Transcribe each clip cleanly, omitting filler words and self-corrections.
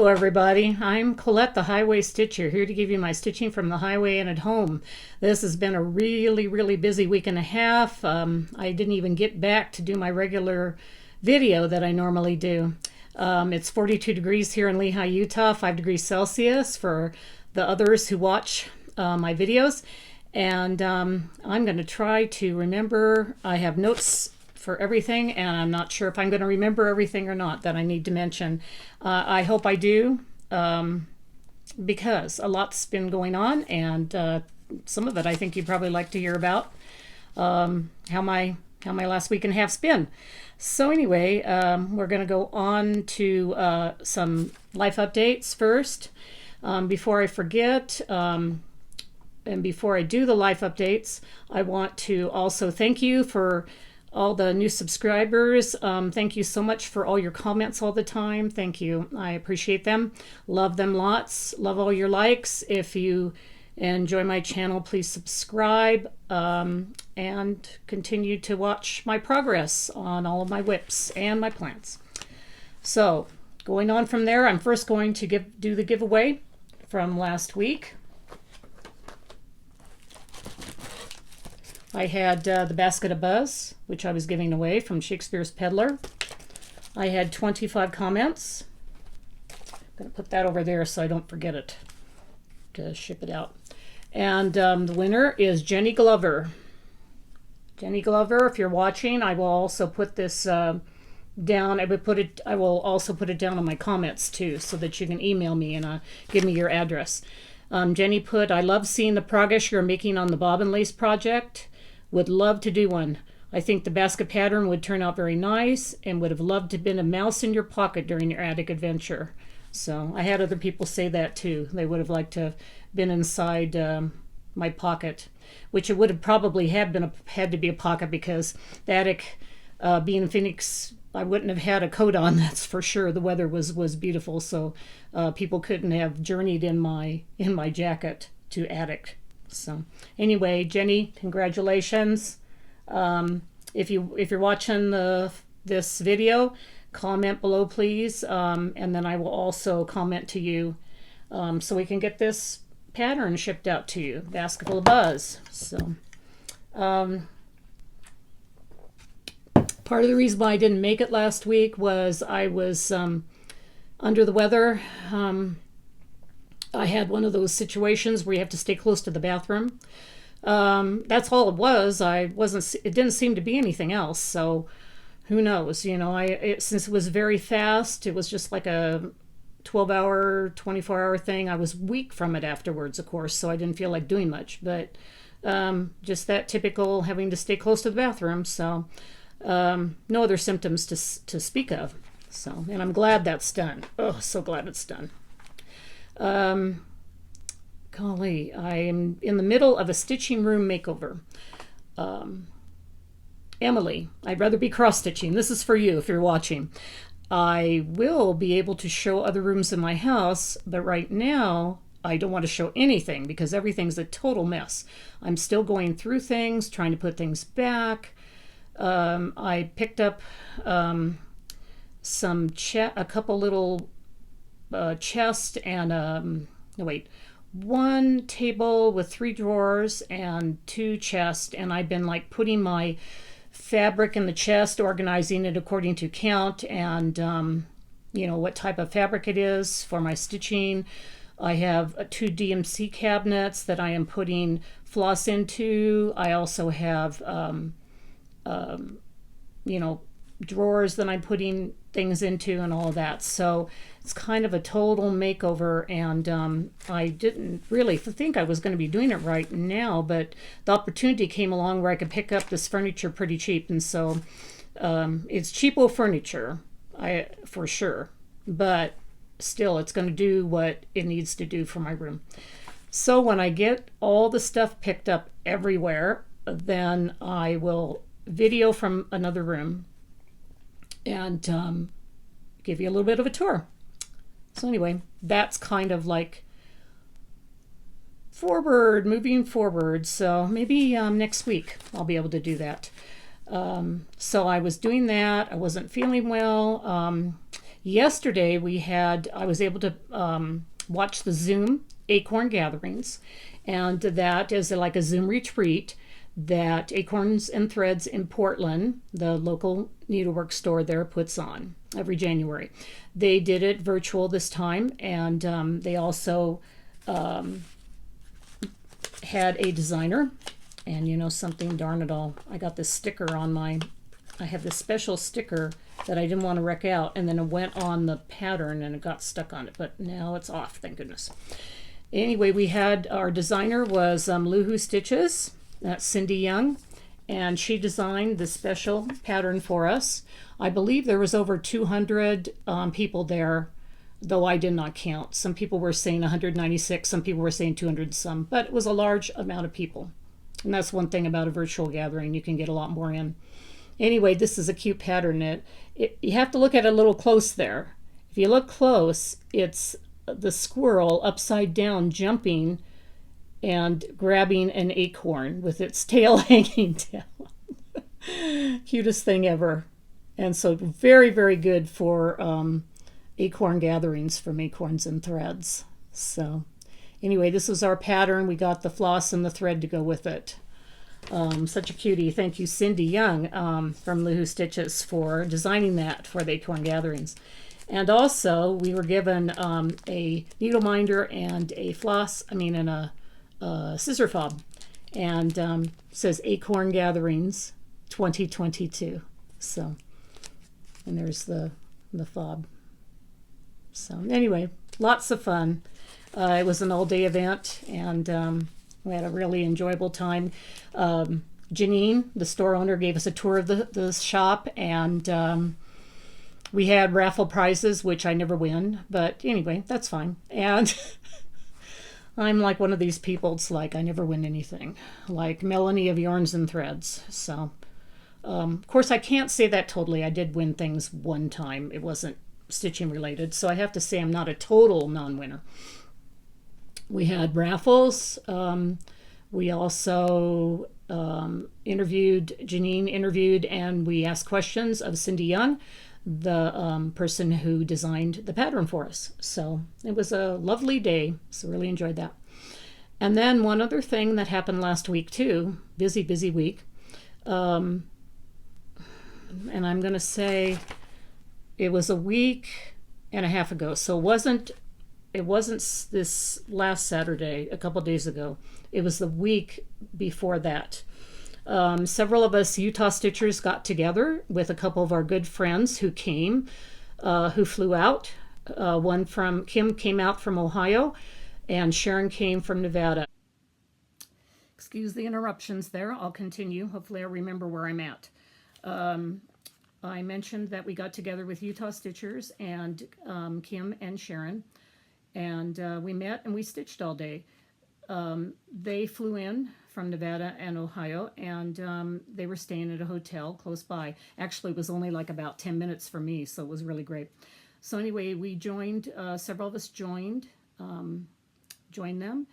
Hello everybody, I'm Colette the Highway Stitcher, here to give you my stitching from the highway and at home. This has been a really busy week and a half. I didn't even get back to do my regular video that I normally do. It's 42 degrees here in Lehigh, Utah, 5 degrees Celsius for the others who watch my videos. And I'm going to try to remember. I have notes for everything, and I'm not sure if I'm going to remember everything or not that I need to mention. I hope I do, because a lot's been going on, and some of it I think you'd probably like to hear about, how my last week and a half's been. So anyway, we're going to go on to some life updates first. Before I forget, and before I do the life updates, I want to also thank you for all the new subscribers. Thank you so much for all your comments all the time. Thank you. I appreciate them. Love them lots. Love all your likes. If you enjoy my channel, please subscribe and continue to watch my progress on all of my whips and my plants. So going on from there, I'm first going to do the giveaway from last week. I had the Basket of Buzz, which I was giving away from Shakespeare's Peddler. I had 25 comments. I'm going to put that over there so I don't forget it to ship it out. And the winner is Jenny Glover. Jenny Glover, if you're watching, I will also put this down. I will also put it down in my comments too, so that you can email me and give me your address. Jenny put, I love seeing the progress you're making on the bobbin lace project. Would love to do one. I think the basket pattern would turn out very nice and would have loved to have been a mouse in your pocket during your attic adventure. So I had other people say that too. They would have liked to have been inside my pocket, which it would have probably had to be a pocket, because the attic, being in Phoenix, I wouldn't have had a coat on, that's for sure. The weather was beautiful, so people couldn't have journeyed in my jacket to attic. So anyway, Jenny, congratulations. If you're watching this video, comment below please, and then I will also comment to you, so we can get this pattern shipped out to you, Basketful of Buzz. So part of the reason why I didn't make it last week was I was under the weather. I had one of those situations where you have to stay close to the bathroom. That's all it was. It didn't seem to be anything else. So who knows? You know, since it was very fast, it was just like a 12-hour, 24-hour thing. I was weak from it afterwards, of course, so I didn't feel like doing much. But just that typical having to stay close to the bathroom. So no other symptoms to speak of. So, and I'm glad that's done. Oh, so glad it's done. Golly, I am in the middle of a stitching room makeover. Emily, I'd rather be cross-stitching. This is for you if you're watching. I will be able to show other rooms in my house, but right now I don't want to show anything because everything's a total mess. I'm still going through things, trying to put things back. I picked up a couple little chest and one table with 3 drawers and 2 chests, and I've been like putting my fabric in the chest, organizing it according to count and what type of fabric it is for my stitching. I have 2 DMC cabinets that I am putting floss into. I also have drawers that I'm putting things into and all of that. So it's kind of a total makeover, and I didn't really think I was going to be doing it right now, but the opportunity came along where I could pick up this furniture pretty cheap, and so it's cheapo furniture, for sure, but still it's going to do what it needs to do for my room. So when I get all the stuff picked up everywhere, then I will video from another room and give you a little bit of a tour. So anyway, that's kind of like moving forward. So maybe next week I'll be able to do that. So I was doing that. I wasn't feeling well. Yesterday I was able to watch the Zoom Acorn gatherings, and that is like a Zoom retreat that Acorns and Threads in Portland, the local needlework store there, puts on every January. They did it virtual this time, and they also had a designer. And you know something, darn it all, I got this sticker on I have this special sticker that I didn't want to wreck out, and then it went on the pattern and it got stuck on it, but now it's off, thank goodness. Anyway, we had, our designer was Luhu Stitches, that's Cindy Young, and she designed this special pattern for us. I believe there was over 200 people there, though I did not count. Some people were saying 196, some people were saying 200 some, but it was a large amount of people. And that's one thing about a virtual gathering, you can get a lot more in. Anyway, this is a cute pattern. You have to look at it a little close there. If you look close, it's the squirrel upside down jumping and grabbing an acorn with its tail hanging down. Cutest thing ever. And so very, very good for acorn gatherings from Acorns and Threads. So anyway, this is our pattern. We got the floss and the thread to go with it. Such a cutie. Thank you, Cindy Young from Luhu Stitches, for designing that for the Acorn Gatherings. And also, we were given a needle minder and a floss, and a scissor fob. And says Acorn Gatherings 2022. So, and there's the fob. So anyway, lots of fun. It was an all-day event, and we had a really enjoyable time. Janine, the store owner, gave us a tour of the shop, and we had raffle prizes, which I never win, but anyway, that's fine. And I'm like one of these people, it's like I never win anything, like Melanie of Yarns and Threads. So, of course, I can't say that totally. I did win things one time. It wasn't stitching related, so I have to say I'm not a total non-winner. We had raffles. We also Janine interviewed, and we asked questions of Cindy Young, the person who designed the pattern for us. So it was a lovely day. So really enjoyed that. And then one other thing that happened last week too, busy week. And I'm going to say it was a week and a half ago. So it wasn't this last Saturday, a couple days ago. It was the week before that. Several of us Utah Stitchers got together with a couple of our good friends who came, who flew out. One from Kim came out from Ohio, and Sharon came from Nevada. Excuse the interruptions there. I'll continue. Hopefully I remember where I'm at. I mentioned that we got together with Utah Stitchers and Kim and Sharon, and we met and we stitched all day. They flew in from Nevada and Ohio, and they were staying at a hotel close by. Actually, it was only like about 10 minutes for me, so it was really great. So anyway, we joined, several of us joined them,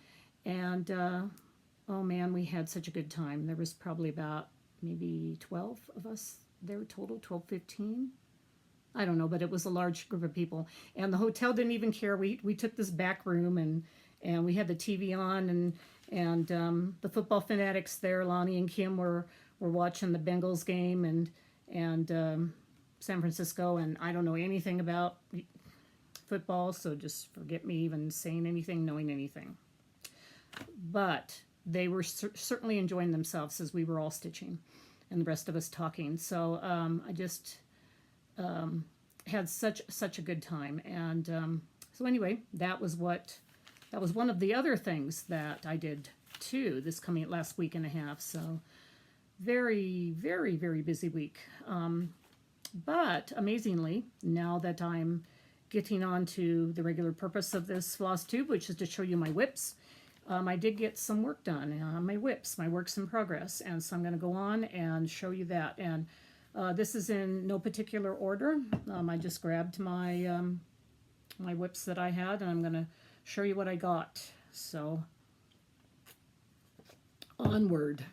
and oh man, we had such a good time. There was probably about maybe 12 of us there total, 12, 15. I don't know, but it was a large group of people. And the hotel didn't even care. We took this back room, and we had the TV on, and the football fanatics there, Lonnie and Kim, were watching the Bengals game and San Francisco, and I don't know anything about football, so just forget me even saying anything, knowing anything. But they were certainly enjoying themselves as we were all stitching and the rest of us talking. So I just had such a good time. And so anyway, that was one of the other things that I did too this coming last week and a half. So very, very, very busy week. But amazingly, now that I'm getting on to the regular purpose of this floss tube, which is to show you my whips, I did get some work done on my whips, my works in progress, and so I'm going to go on and show you that. And this is in no particular order. I just grabbed my my whips that I had, and I'm going to show you what I got. So onward.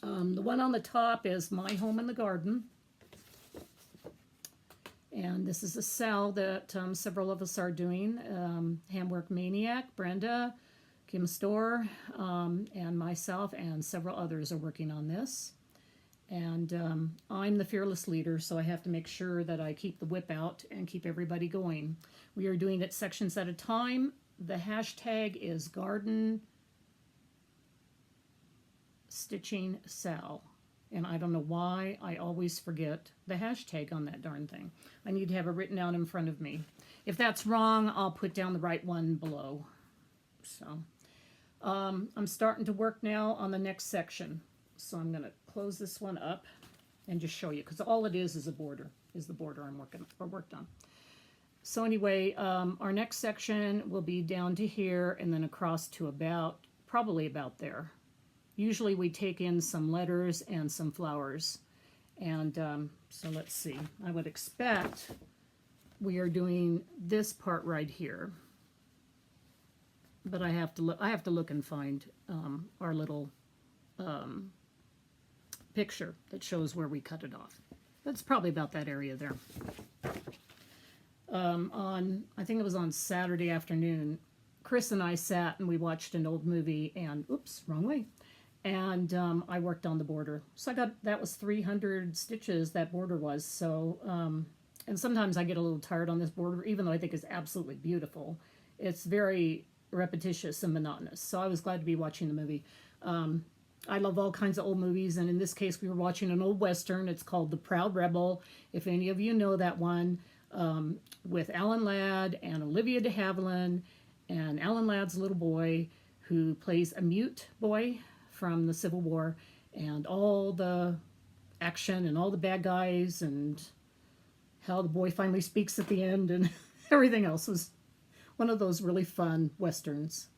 The one on the top is My Home in the Garden, And this is a cell that several of us are doing. Handwork Maniac, Brenda, Kim Storr, and myself, and several others are working on this. And I'm the fearless leader, so I have to make sure that I keep the whip out and keep everybody going. We are doing it sections at a time. The hashtag is Garden Stitching Cell. And I don't know why I always forget the hashtag on that darn thing. I need to have it written out in front of me. If that's wrong, I'll put down the right one below. So I'm starting to work now on the next section. So I'm going to close this one up and just show you, because all it is a border, is the border I'm worked on. So anyway, our next section will be down to here and then across to probably about there. Usually we take in some letters and some flowers. And so let's see. I would expect we are doing this part right here. But I have to look and find our little picture that shows where we cut it off. That's probably about that area there. I think it was on Saturday afternoon, Chris and I sat and we watched an old movie and, oops, wrong way. And I worked on the border. So that was 300 stitches, that border was. So, and sometimes I get a little tired on this border, even though I think it's absolutely beautiful. It's very repetitious and monotonous. So I was glad to be watching the movie. I love all kinds of old movies, and in this case we were watching an old Western. It's called The Proud Rebel, if any of you know that one, with Alan Ladd and Olivia de Havilland, and Alan Ladd's little boy who plays a mute boy from the Civil War, and all the action and all the bad guys and how the boy finally speaks at the end and everything else. Was one of those really fun Westerns.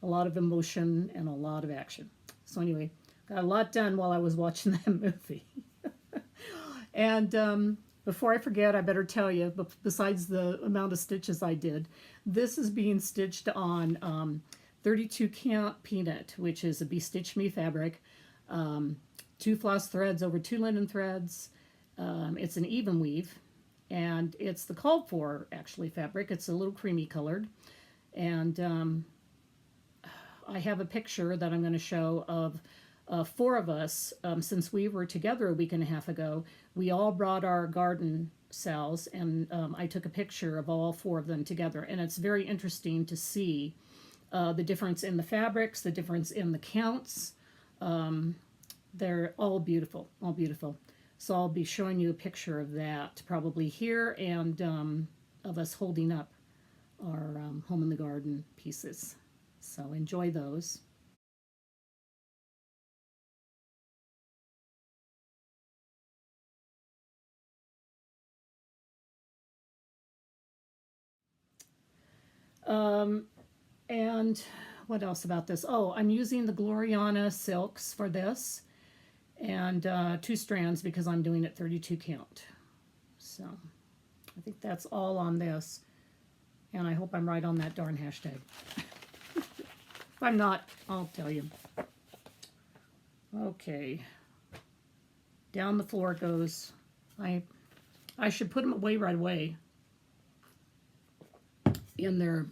A lot of emotion and a lot of action. So anyway, got a lot done while I was watching that movie. And before I forget, I better tell you, besides the amount of stitches I did, this is being stitched on 32 count peanut, which is a Be Stitch Me fabric, 2 floss threads over 2 linen threads. It's an even weave, and it's the called for actually fabric. It's a little creamy colored, and I have a picture that I'm going to show of 4 of us. Since we were together a week and a half ago, we all brought our garden cells, and I took a picture of all 4 of them together, and it's very interesting to see the difference in the fabrics, the difference in the counts. They're all beautiful, all beautiful. So I'll be showing you a picture of that probably here, and of us holding up our Home in the Garden pieces. So enjoy those. And what else about this? Oh, I'm using the Gloriana silks for this, and 2 strands because I'm doing it 32 count. So I think that's all on this, and I hope I'm right on that darn hashtag. If I'm not, I'll tell you. Okay, down the floor it goes. I should put them away right away in their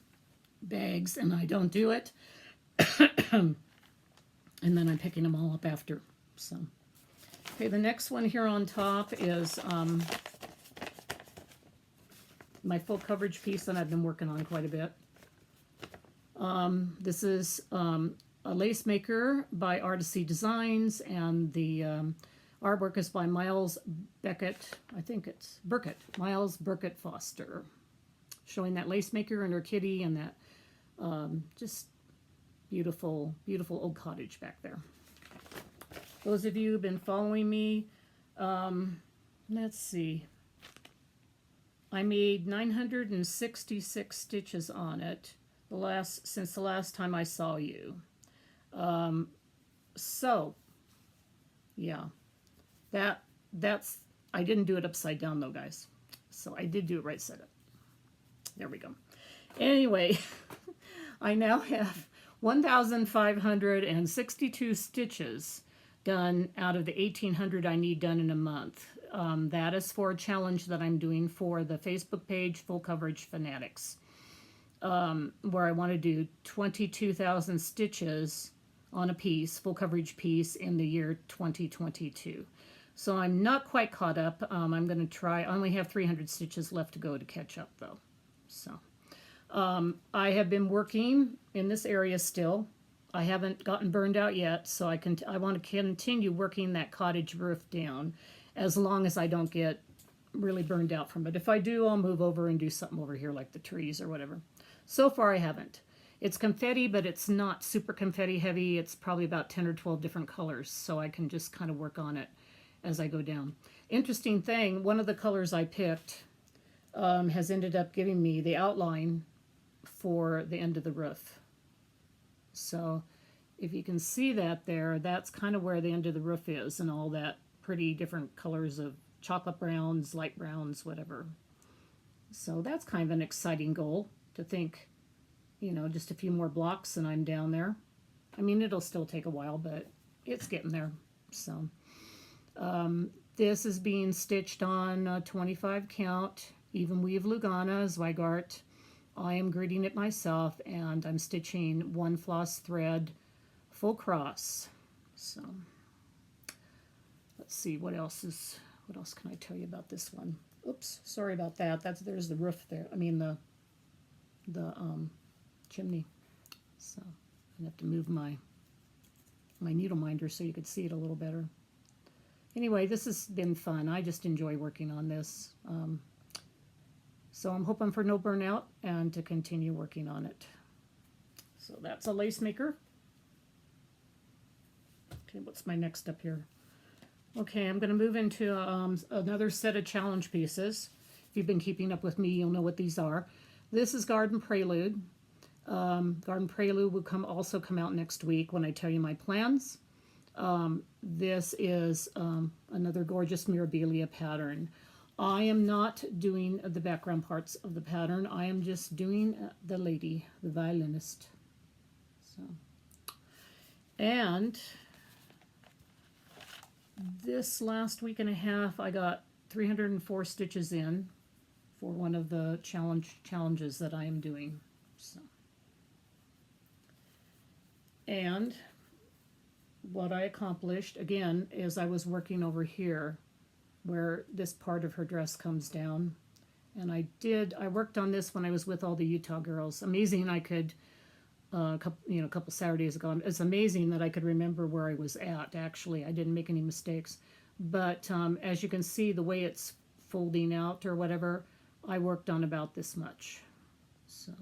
bags, and I don't do it. And then I'm picking them all up after. So okay, the next one here on top is my full coverage piece that I've been working on quite a bit. This is a lace maker by Artisy Designs, and the artwork is by Miles Beckett. I think it's Burkett, Miles Burkett Foster, showing that lace maker and her kitty and that just beautiful, beautiful old cottage back there. Those of you who've been following me, let's see. I made 966 stitches on it since the last time I saw you. So yeah, that's I didn't do it upside down though, guys. So I did do it right side up. There we go. Anyway, I now have 1,562 stitches done out of the 1,800 I need done in a month. That is for a challenge that I'm doing for the Facebook page, Full Coverage Fanatics, where I want to do 22,000 stitches on a piece, full coverage piece, in the year 2022. So I'm not quite caught up. I'm going to try. I only have 300 stitches left to go to catch up, though. So I have been working in this area still. I haven't gotten burned out yet, so I want to continue working that cottage roof down as long as I don't get really burned out from it. If I do, I'll move over and do something over here like the trees or whatever. So far I haven't. It's confetti, but it's not super confetti heavy. It's probably about 10 or 12 different colors, so I can just kind of work on it as I go down. Interesting thing, one of the colors I picked has ended up giving me the outline for the end of the roof. So if you can see that there, that's kind of where the end of the roof is, and all that pretty different colors of chocolate browns, light browns, whatever. So that's kind of an exciting goal, to think, you know, just a few more blocks and I'm down there. I mean, it'll still take a while, but it's getting there. So this is being stitched on 25 count, even weave Lugana, Zweigart. I am gridding it myself, and I'm stitching one floss thread full cross. So let's see what else can I tell you about this one. Oops, sorry about that. There's the roof there. I mean the chimney. So I'm gonna have to move my needle minder so you could see it a little better. Anyway, this has been fun. I just enjoy working on this. So I'm hoping for no burnout and to continue working on it. So that's a lace maker. Okay, what's my next up here? Okay, I'm going to move into another set of challenge pieces. If you've been keeping up with me, you'll know what these are. This is Garden Prelude. Garden Prelude will also come out next week when I tell you my plans. This is another gorgeous Mirabilia pattern. I am not doing the background parts of the pattern. I am just doing the lady, the violinist. So, and this last week and a half, I got 304 stitches in for one of the challenges that I am doing. So, and what I accomplished, again, is I was working over here where this part of her dress comes down. And I worked on this when I was with all the Utah girls. Amazing I could, a couple Saturdays ago, it's amazing that I could remember where I was at, actually. I didn't make any mistakes. But as you can see, the way it's folding out or whatever, I worked on about this much. So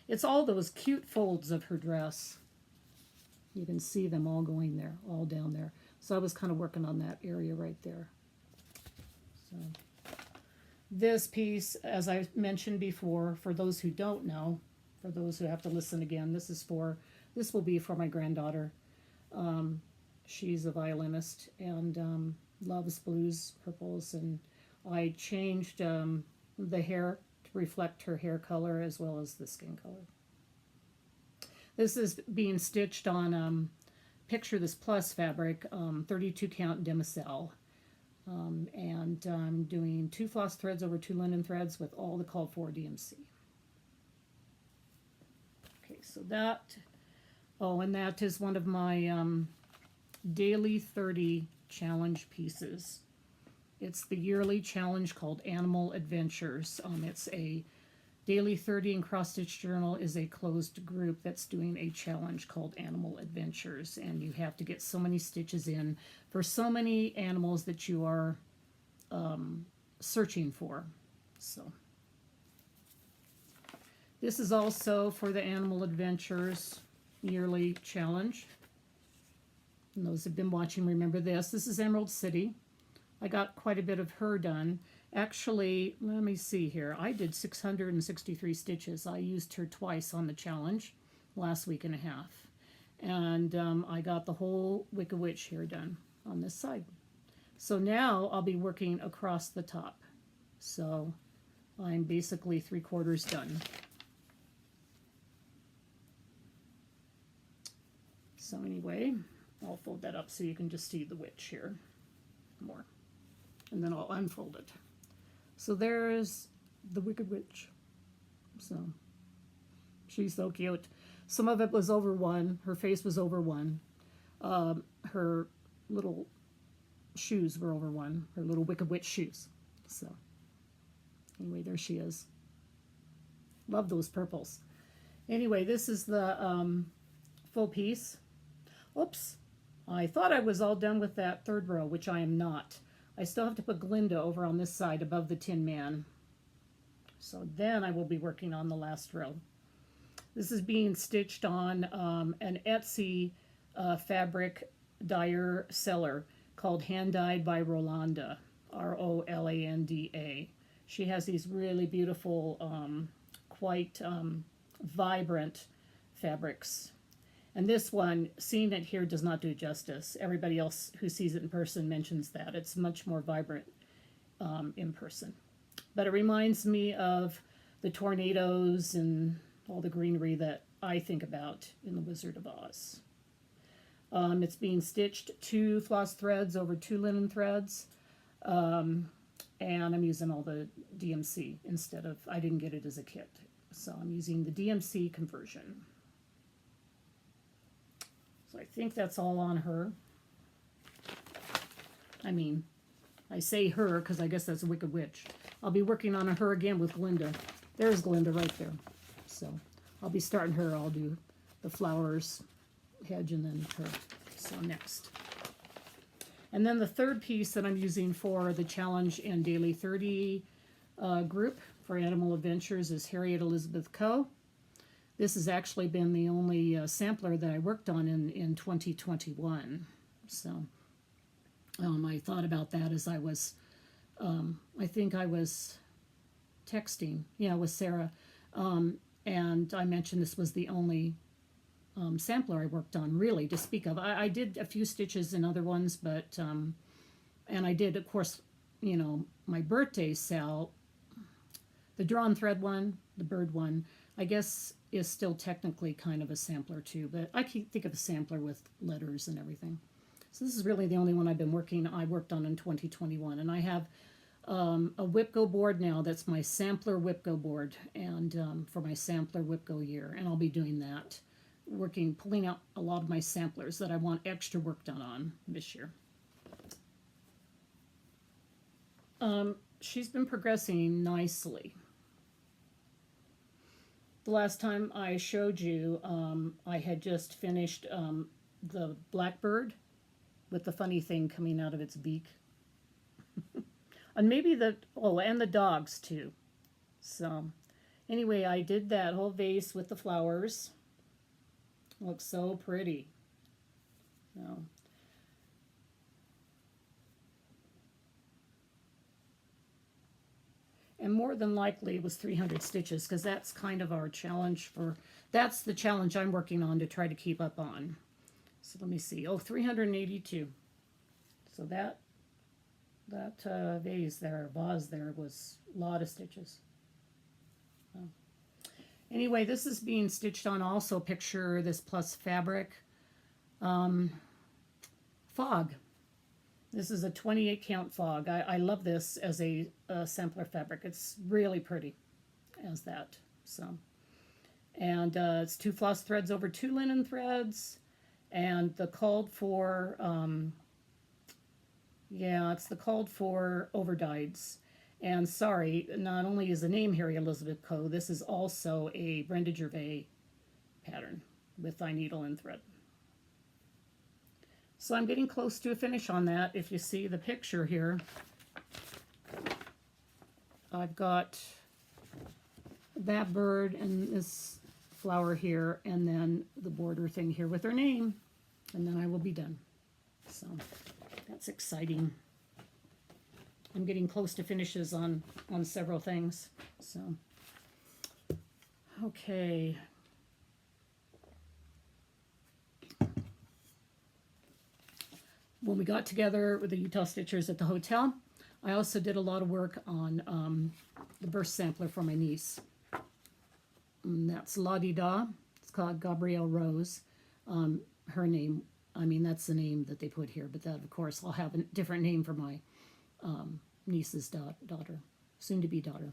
it's all those cute folds of her dress. You can see them all going there, all down there. So I was kind of working on that area right there. So this piece, as I mentioned before, for those who don't know, for those who have to listen again, this will be for my granddaughter. She's a violinist and loves blues, purples, and I changed the hair to reflect her hair color as well as the skin color. This is being stitched on Picture This Plus fabric, 32 count Demoiselle. And I'm doing 2 floss threads over 2 linen threads with all the called for DMC. Okay, so that, and that is one of my daily 30 challenge pieces. It's the yearly challenge called Animal Adventures. It's a Daily 30 and Cross Stitch Journal is a closed group that's doing a challenge called Animal Adventures, and you have to get so many stitches in for so many animals that you are searching for. So this is also for the Animal Adventures yearly challenge. And those who have been watching remember this. This is Emerald City. I got quite a bit of her done. Actually, let me see here. I did 663 stitches. I used her twice on the challenge last week and a half. And I got the whole Wicked Witch here done on this side. So now I'll be working across the top. So I'm basically 3/4 done. So anyway, I'll fold that up so you can just see the witch here. more. And then I'll unfold it. So there's the Wicked Witch. So she's so cute. Some of it was over one. Her face was over one. Her little shoes were over one. Her little Wicked Witch shoes. So anyway, there she is. Love those purples. Anyway, this is the full piece. Oops. I thought I was all done with that third row, which I am not. I still have to put Glinda over on this side above the Tin Man. So then I will be working on the last row. This is being stitched on an Etsy fabric dyer seller called Hand Dyed by Rolanda, Rolanda. She has these really beautiful, quite vibrant fabrics. And this one, seeing it here does not do justice. Everybody else who sees it in person mentions that. It's much more vibrant in person. But it reminds me of the tornadoes and all the greenery that I think about in The Wizard of Oz. It's being stitched 2 floss threads over 2 linen threads. And I'm using all the DMC instead of, I didn't get it as a kit. So I'm using the DMC conversion. So I think that's all on her. I mean, I say her because I guess that's a Wicked Witch. I'll be working on her again with Glinda. There's Glinda right there. So I'll be starting her. I'll do the flowers, hedge, and then her. So next. And then the third piece that I'm using for the Challenge and Daily 30 group for Animal Adventures is Harriet Elizabeth Coe. This has actually been the only sampler that I worked on in 2021. So I thought about that as I was, I think I was texting, with Sarah. And I mentioned this was the only sampler I worked on, really, to speak of. I did a few stitches in other ones, but, and I did, of course, my birthday sal, the drawn thread one, the bird one, I guess is still technically kind of a sampler too, but I can think of a sampler with letters and everything. So this is really the only one I worked on in 2021, and I have a Whip-Go board now that's my sampler Whip-Go board, and for my sampler Whip-Go year, and I'll be doing that, pulling out a lot of my samplers that I want extra work done on this year. She's been progressing nicely. The last time I showed you, I had just finished the blackbird with the funny thing coming out of its beak. And maybe and the dogs too. So anyway, I did that whole vase with the flowers. Looks so pretty. So and more than likely it was 300 stitches, because that's kind of our challenge that's the challenge I'm working on to try to keep up on. So let me see. 382. So that vase there was a lot of stitches. Oh. Anyway, this is being stitched on also. Picture this plus fabric. Fog. This is a 28 count fog. I love this as a sampler fabric. It's really pretty as that. So, and it's 2 floss threads over 2 linen threads, and the called for it's the called for overdyes. And sorry, not only is the name Harry Elizabeth Coe, this is also a Brenda Gervais pattern with thigh needle and thread. So I'm getting close to a finish on that. If you see the picture here, I've got that bird and this flower here, and then the border thing here with her name, and then I will be done. So that's exciting. I'm getting close to finishes on several things. So, okay. When we got together with the Utah Stitchers at the hotel, I also did a lot of work on the burst sampler for my niece. And that's La Di Da. It's called Gabrielle Rose. Her name I mean, that's the name that they put here, but that, of course, I'll have a different name for my niece's daughter, soon-to-be daughter.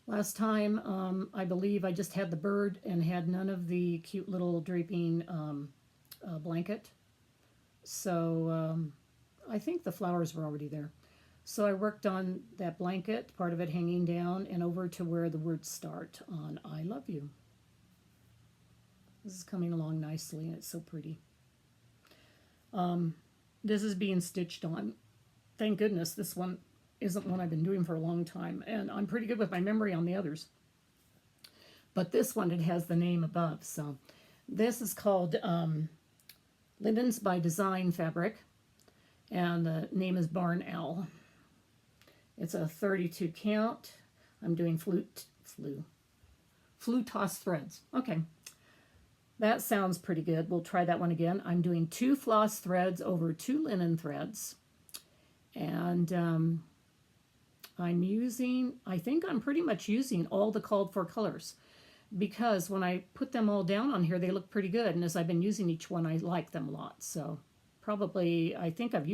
Last time, I believe I just had the bird and had none of the cute little draping blanket. So I think the flowers were already there. So I worked on that blanket, part of it hanging down, and over to where the words start on I love you. This is coming along nicely, and it's so pretty. This is being stitched on. Thank goodness this one isn't one I've been doing for a long time, and I'm pretty good with my memory on the others. But this one, it has the name above. So this is called Linens by Design Fabric, and the name is Barn Owl. It's a 32 count. I'm doing flue toss threads. Okay, that sounds pretty good. We'll try that one again. I'm doing 2 floss threads over 2 linen threads, and I think I'm pretty much using all the called for colors, because when I put them all down on here, they look pretty good, and as I've been using each one, I like them a lot. So probably, I think I've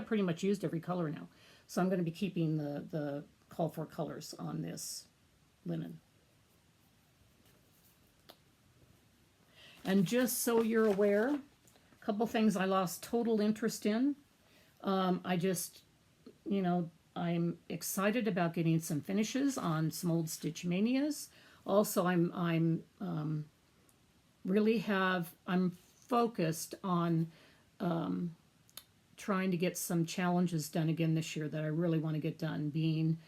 pretty much used every color now. So I'm going to be keeping the call for colors on this linen. And just so you're aware, a couple things I lost total interest in. I just, I'm excited about getting some finishes on some old Stitch Manias. Also, I'm focused on trying to get some challenges done again this year that I really want to get done, being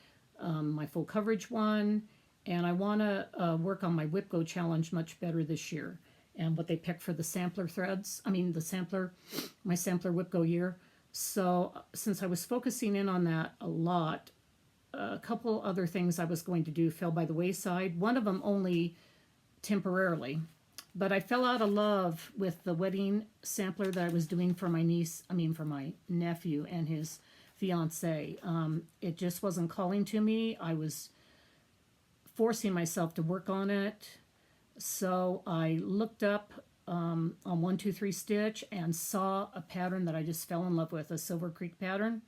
my full coverage one, and I want to work on my Whip Go challenge much better this year, and what they pick for the sampler threads, my sampler Whip Go year. So since I was focusing in on that a lot, a couple other things I was going to do fell by the wayside, one of them only temporarily. But I fell out of love with the wedding sampler that I was doing for my nephew and his fiance. It just wasn't calling to me. I was forcing myself to work on it. So I looked up on 1, 2, 3 Stitch and saw a pattern that I just fell in love with, a Silver Creek pattern.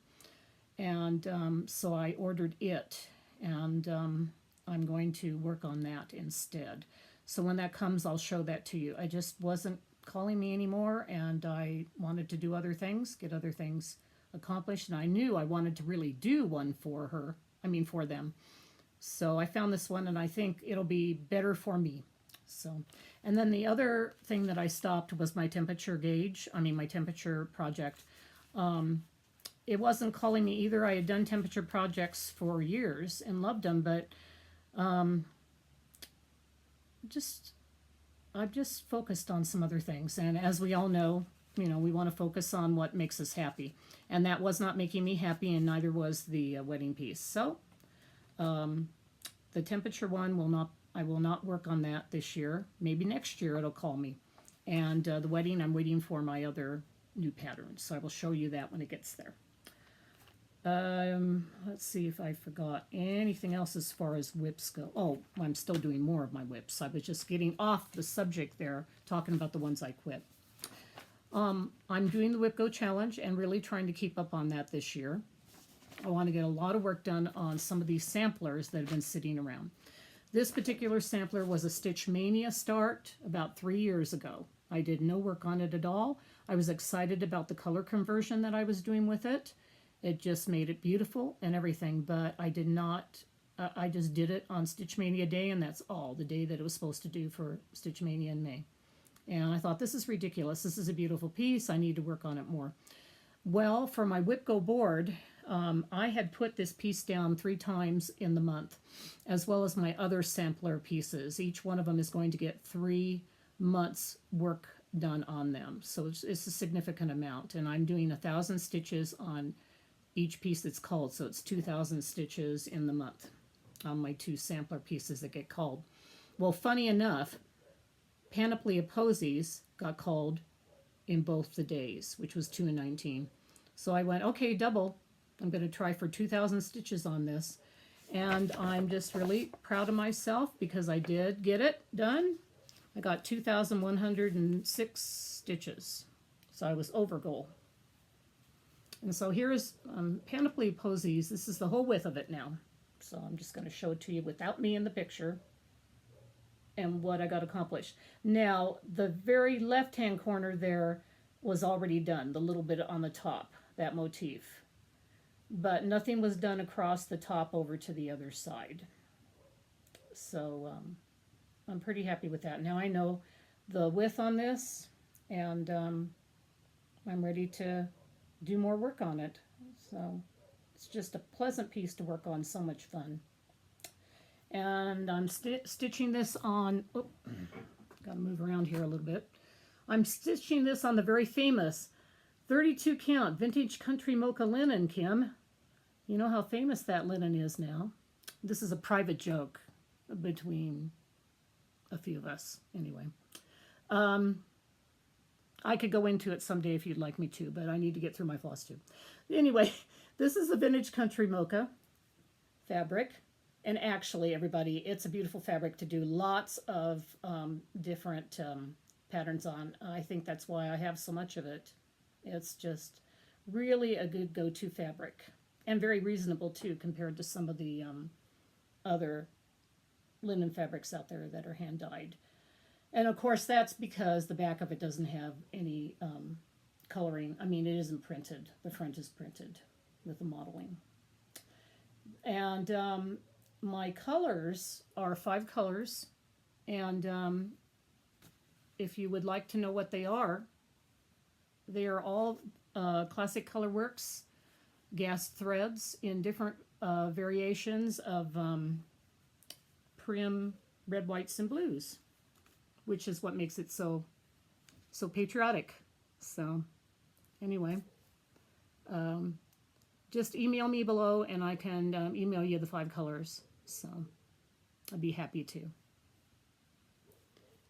And so I ordered it, and I'm going to work on that instead. So when that comes, I'll show that to you. I just wasn't calling me anymore, and I wanted to do other things, get other things accomplished, and I knew I wanted to really do one for them. So I found this one, and I think it'll be better for me. So, and then the other thing that I stopped was my temperature project. It wasn't calling me either. I had done temperature projects for years and loved them, but I've just focused on some other things. And as we all know, we want to focus on what makes us happy. And that was not making me happy, and neither was the wedding piece. So the temperature one I will not work on that this year. Maybe next year it'll call me. And the wedding, I'm waiting for my other new pattern. So I will show you that when it gets there. Let's see if I forgot anything else as far as whips go. Oh, I'm still doing more of my whips. I was just getting off the subject there, talking about the ones I quit. I'm doing the Whip Go challenge and really trying to keep up on that this year. I want to get a lot of work done on some of these samplers that have been sitting around. This particular sampler was a Stitch Mania start about 3 years ago. I did no work on it at all. I was excited about the color conversion that I was doing with it. It just made it beautiful and everything, but I did not, I just did it on Stitch Mania Day, and that's all, the day that it was supposed to do for Stitch Mania in May. And I thought, this is ridiculous. This is a beautiful piece. I need to work on it more. Well, for my Whip Go board, I had put this piece down 3 times in the month, as well as my other sampler pieces. Each one of them is going to get 3 months work done on them. So it's a significant amount. And I'm doing 1,000 stitches on each piece that's called. So it's 2,000 stitches in the month on my 2 sampler pieces that get called. Well, funny enough, Panoply of Posies got called in both the days, which was 2 and 19. So I went, okay, double. I'm going to try for 2,000 stitches on this. And I'm just really proud of myself because I did get it done. I got 2,106 stitches. So I was over goal. And so here is Panoply Posies. This is the whole width of it now. So I'm just going to show it to you without me in the picture and what I got accomplished. Now, the very left-hand corner there was already done, the little bit on the top, that motif. But nothing was done across the top over to the other side. So I'm pretty happy with that. Now I know the width on this, and I'm ready to do more work on it. So it's just a pleasant piece to work on, so much fun. And I'm stitching this on, gotta move around here a little bit. I'm stitching this on the very famous 32 count vintage country Mocha linen, Kim. You know how famous that linen is now. This is a private joke between a few of us, anyway. I could go into it someday if you'd like me to, but I need to get through my floss too. Anyway, this is a vintage country Mocha fabric. And actually, everybody, it's a beautiful fabric to do lots of different patterns on. I think that's why I have so much of it. It's just really a good go-to fabric. And very reasonable, too, compared to some of the other linen fabrics out there that are hand-dyed. And, of course, that's because the back of it doesn't have any coloring. I mean, it isn't printed. The front is printed with the modeling. And my colors are 5 colors. And if you would like to know what they are all Classic Colorworks gas threads in different variations of prim red, whites, and blues, which is what makes it so patriotic. So anyway, just email me below and I can email you the 5 colors. So I'd be happy to.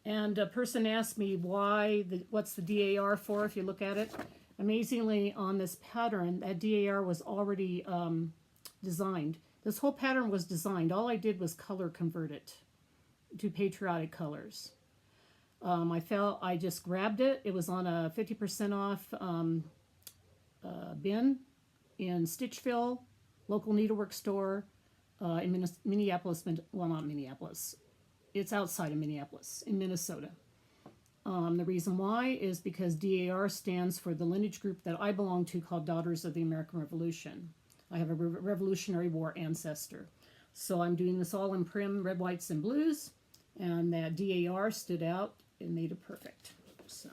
And a person asked me what's the DAR for if you look at it. Amazingly, on this pattern, that DAR was already designed. This whole pattern was designed. All I did was color convert it to patriotic colors. I just grabbed it. It was on a 50% off bin in Stitchville, local needlework store in Minneapolis. Well, not Minneapolis. It's outside of Minneapolis, in Minnesota. The reason why is because DAR stands for the lineage group that I belong to called Daughters of the American Revolution. I have a Revolutionary War ancestor. So I'm doing this all in prim red, whites, and blues. And that DAR stood out and made it perfect. So,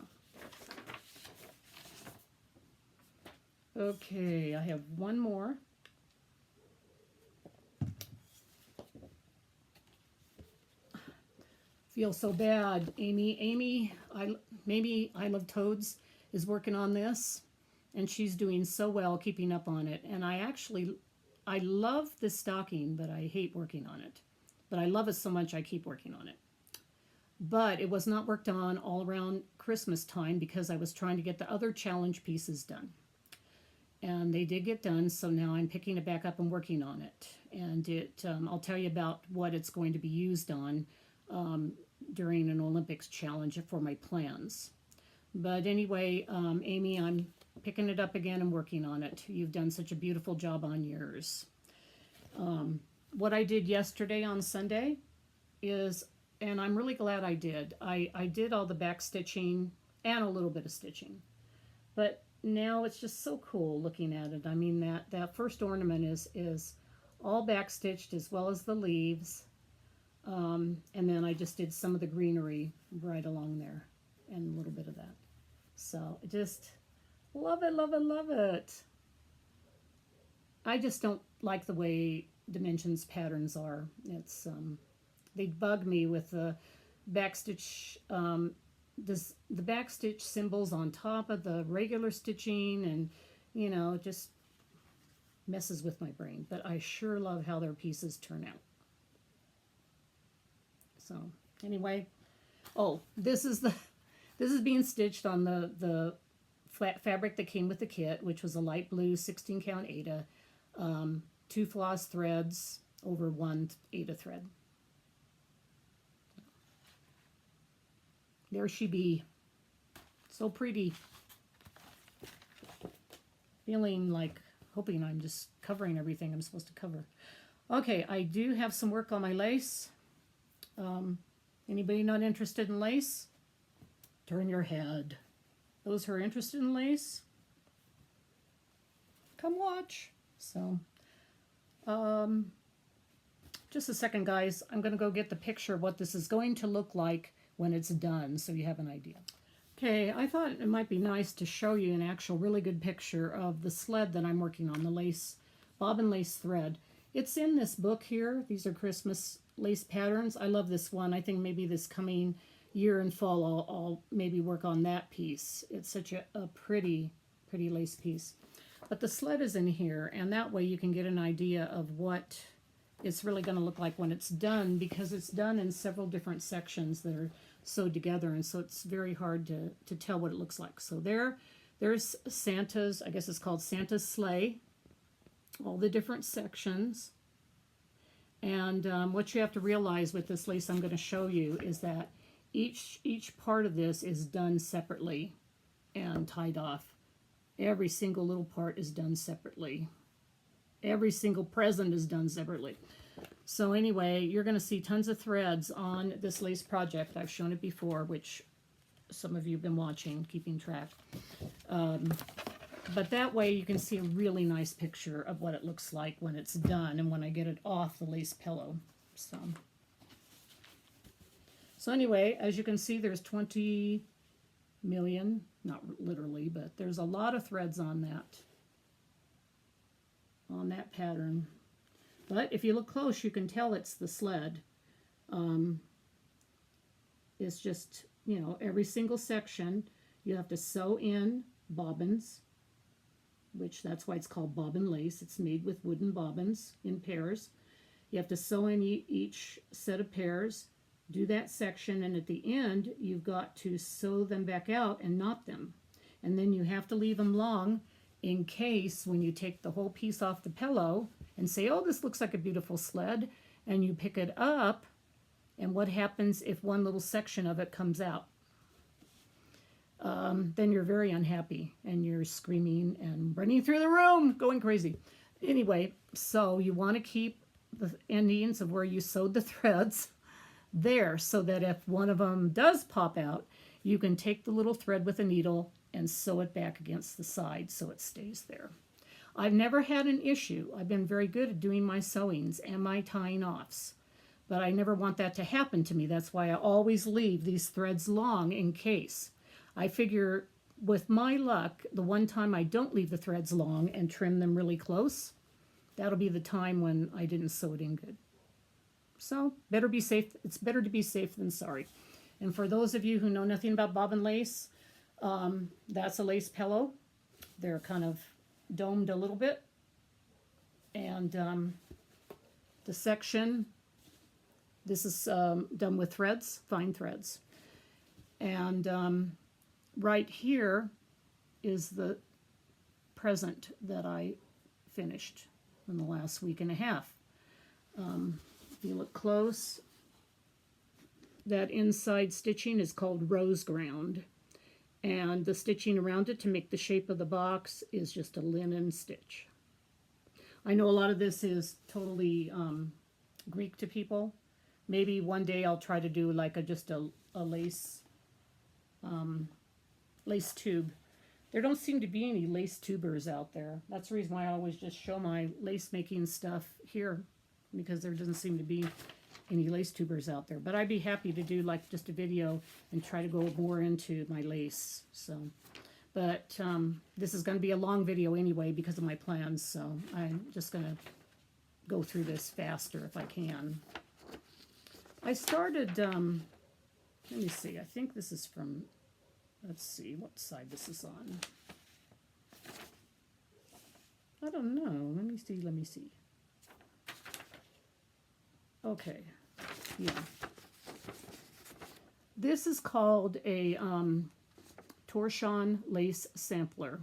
okay, I have one more. Feel so bad. Amy, I Love Toads is working on this, and she's doing so well keeping up on it. And I love this stocking, but I hate working on it. But I love it so much I keep working on it. But it was not worked on all around Christmas time because I was trying to get the other challenge pieces done. And they did get done, so now I'm picking it back up and working on it. And I'll tell you about what it's going to be used on during an Olympics challenge for my plans. But anyway, Amy, I'm picking it up again and working on it. You've done such a beautiful job on yours. What I did yesterday on Sunday is, and I'm really glad I did, I did all the back stitching and a little bit of stitching. But now it's just so cool looking at it. I mean, that first ornament is all back stitched as well as the leaves. And then I just did some of the greenery right along there and a little bit of that. So just love it, love it, love it. I just don't like the way dimensions patterns are. It's they bug me with the backstitch the backstitch symbols on top of the regular stitching, and it just messes with my brain. But I sure love how their pieces turn out. So anyway, this is being stitched on the flat fabric that came with the kit, which was a light blue 16 count Aida, 2 floss threads, over 1/8 thread. There she be. So pretty. Feeling like, hoping I'm just covering everything I'm supposed to cover. Okay, I do have some work on my lace. Anybody not interested in lace? Turn your head. Those who are interested in lace, come watch. So, just a second, guys. I'm going to go get the picture of what this is going to look like when it's done, so you have an idea. Okay, I thought it might be nice to show you an actual really good picture of the sled that I'm working on, the lace, bobbin lace thread. It's in this book here. These are Christmas lace patterns. I love this one. I think maybe this coming year in fall I'll maybe work on that piece. It's such a pretty lace piece. But the sled is in here, and that way you can get an idea of what it's really going to look like when it's done, because it's done in several different sections that are sewed together, and so it's very hard to tell what it looks like. So there's Santa's, I guess it's called Santa's sleigh, all the different sections. And what you have to realize with this lace I'm going to show you is that each part of this is done separately and tied off. Every single little part is done separately. Every single present is done separately. So anyway, you're going to see tons of threads on this lace project. I've shown it before, which some of you have been watching, keeping track. But that way you can see a really nice picture of what it looks like when it's done and when I get it off the lace pillow. So anyway, as you can see, there's 20 million, not literally, but there's a lot of threads on that pattern. But if you look close, you can tell it's the sled. It's just, you know, every single section you have to sew in bobbins, which that's why it's called bobbin lace. It's made with wooden bobbins in pairs. You have to sew in each set of pairs, do that section, and at the end you've got to sew them back out and knot them. And then you have to leave them long in case when you take the whole piece off the pillow and say, oh, this looks like a beautiful sled, and you pick it up, and what happens if one little section of it comes out? Then you're very unhappy, and you're screaming and running through the room, going crazy. Anyway, so you want to keep the endings of where you sewed the threads there, so that if one of them does pop out, you can take the little thread with a needle and sew it back against the side so it stays there. I've never had an issue. I've been very good at doing my sewings and my tying offs, but I never want that to happen to me. That's why I always leave these threads long in case. I figure with my luck, the one time I don't leave the threads long and trim them really close, that'll be the time when I didn't sew it in good. So better be safe. It's better to be safe than sorry. And for those of you who know nothing about bobbin lace, that's a lace pillow. They're kind of domed a little bit. And the section, this is done with threads, fine threads. And right here is the present that I finished in the last week and a half. If you look close, that inside stitching is called rose ground, and the stitching around it to make the shape of the box is just a linen stitch. I know a lot of this is totally Greek to people. Maybe one day I'll try to do like just a lace lace tube. There don't seem to be any lace tubers out there. That's the reason why I always just show my lace making stuff here, because there doesn't seem to be any lace tubers out there. But I'd be happy to do like just a video and try to go more into my lace. So, but this is going to be a long video anyway because of my plans, so I'm just going to go through this faster if I can. I started, let me see, I think this is from, let's see what side this is on. I don't know, let me see. Okay, yeah. This is called a Torson lace sampler.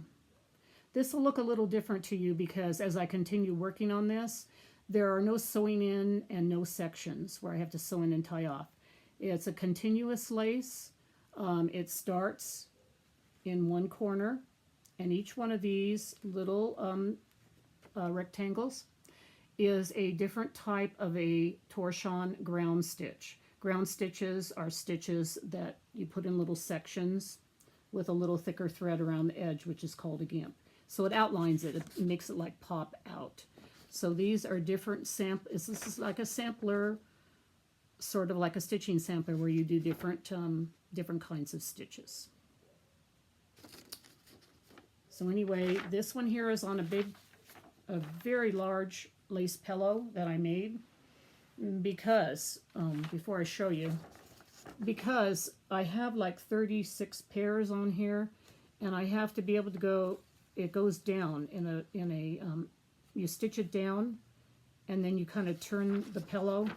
This will look a little different to you because as I continue working on this, There are no sewing in and no sections where I have to sew in and tie off. It's a continuous lace. It starts in one corner, and each one of these little rectangles is a different type of a torsion ground stitch. Ground stitches are stitches that you put in little sections with a little thicker thread around the edge, which is called a gimp. So it outlines it. It makes it like pop out. So these are different samples. This is like a sampler, sort of like a stitching sampler where you do different different kinds of stitches. So anyway, this one here is on a very large lace pillow that I made because, before I show you, because I have like 36 pairs on here, and I have to be able to go, it goes down in a you stitch it down, and then you kind of turn the pillow,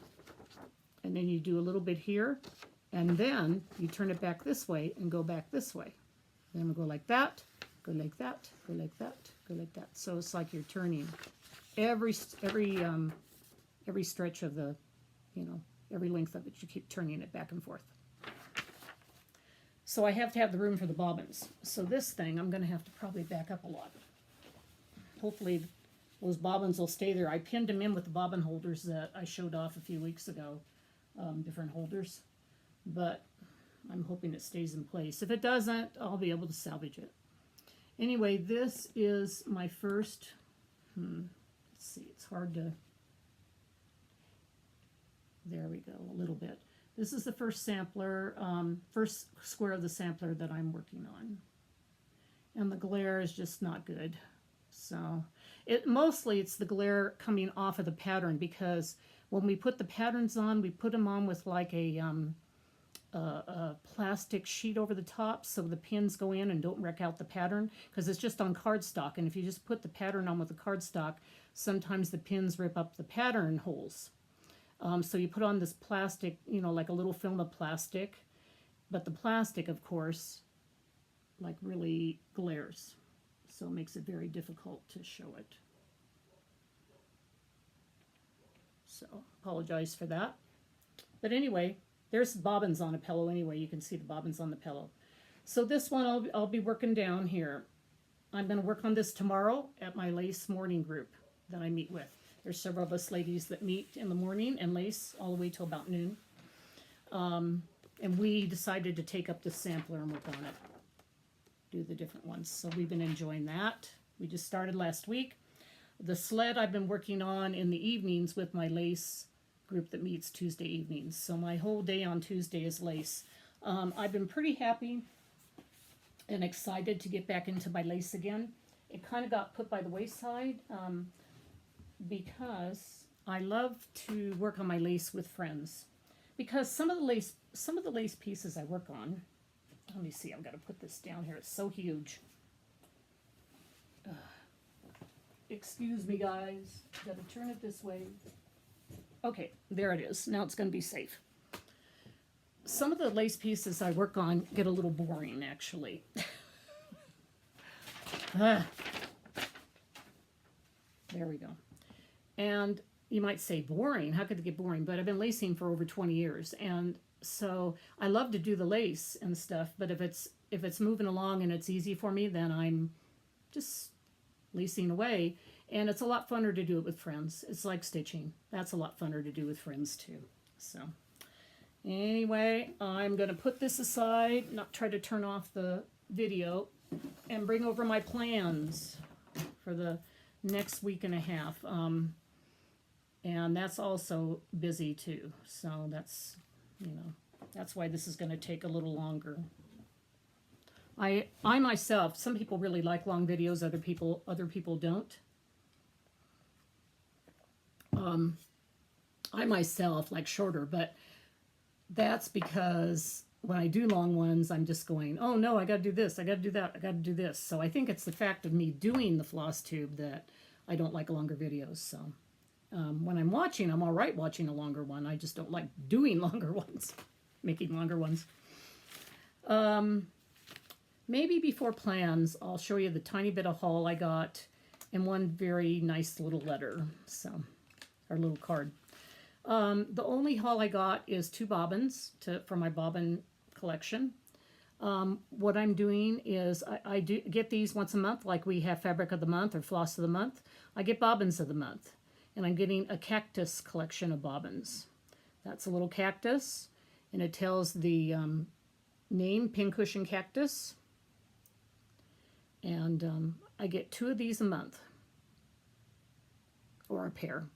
and then you do a little bit here, and then you turn it back this way and go back this way. Then we'll go like that, go like that, go like that, go like that. So it's like you're turning every stretch of the, every length of it. You keep turning it back and forth. So I have to have the room for the bobbins. So this thing, I'm going to have to probably back up a lot. Hopefully those bobbins will stay there. I pinned them in with the bobbin holders that I showed off a few weeks ago, different holders. But I'm hoping it stays in place. If it doesn't, I'll be able to salvage it. Anyway, this is my first, let's see, it's hard to, there we go, a little bit. This is the first sampler, first square of the sampler that I'm working on. And the glare is just not good. So, mostly it's the glare coming off of the pattern, because when we put the patterns on, we put them on with like a plastic sheet over the top so the pins go in and don't wreck out the pattern, because it's just on cardstock, and if you just put the pattern on with the cardstock, sometimes the pins rip up the pattern holes. So you put on this plastic, like a little film of plastic, but the plastic, of course, like really glares, so it makes it very difficult to show it. So apologize for that. But anyway, there's bobbins on a pillow anyway. You can see the bobbins on the pillow. So this one I'll be working down here. I'm going to work on this tomorrow at my lace morning group that I meet with. There's several of us ladies that meet in the morning and lace all the way till about noon. And we decided to take up this sampler and work on it. Do the different ones. So we've been enjoying that. We just started last week. The sled I've been working on in the evenings with my lace group that meets Tuesday evenings. So my whole day on Tuesday is lace. I've been pretty happy and excited to get back into my lace again. It kind of got put by the wayside because I love to work on my lace with friends. Because some of the lace pieces I work on, let me see, I've got to put this down here. It's so huge. Excuse me, guys. Got to turn it this way. Okay, there it is. Now it's going to be safe. Some of the lace pieces I work on get a little boring, actually. There we go. And you might say, boring? How could it get boring? But I've been lacing for over 20 years, and so I love to do the lace and stuff, but if it's moving along and it's easy for me, then I'm just lacing away. And it's a lot funner to do it with friends. It's like stitching. That's a lot funner to do with friends too. So anyway, I'm going to put this aside, not try to turn off the video, and bring over my plans for the next week and a half. And that's also busy too. So that's, that's why this is going to take a little longer. I myself, some people really like long videos, other people don't. I myself like shorter, but that's because when I do long ones, I'm just going, oh no, I got to do this, I got to do that, I got to do this. So I think it's the fact of me doing the floss tube that I don't like longer videos. So when I'm watching, I'm all right watching a longer one. I just don't like doing longer ones, making longer ones. Maybe before plans, I'll show you the tiny bit of haul I got and one very nice little letter. So our little card. The only haul I got is 2 bobbins for my bobbin collection. What I'm doing is I do get these once a month, like we have Fabric of the Month or Floss of the Month. I get Bobbins of the Month, and I'm getting a cactus collection of bobbins. That's a little cactus, and it tells the name, Pincushion Cactus. And I get 2 of these a month, or a pair.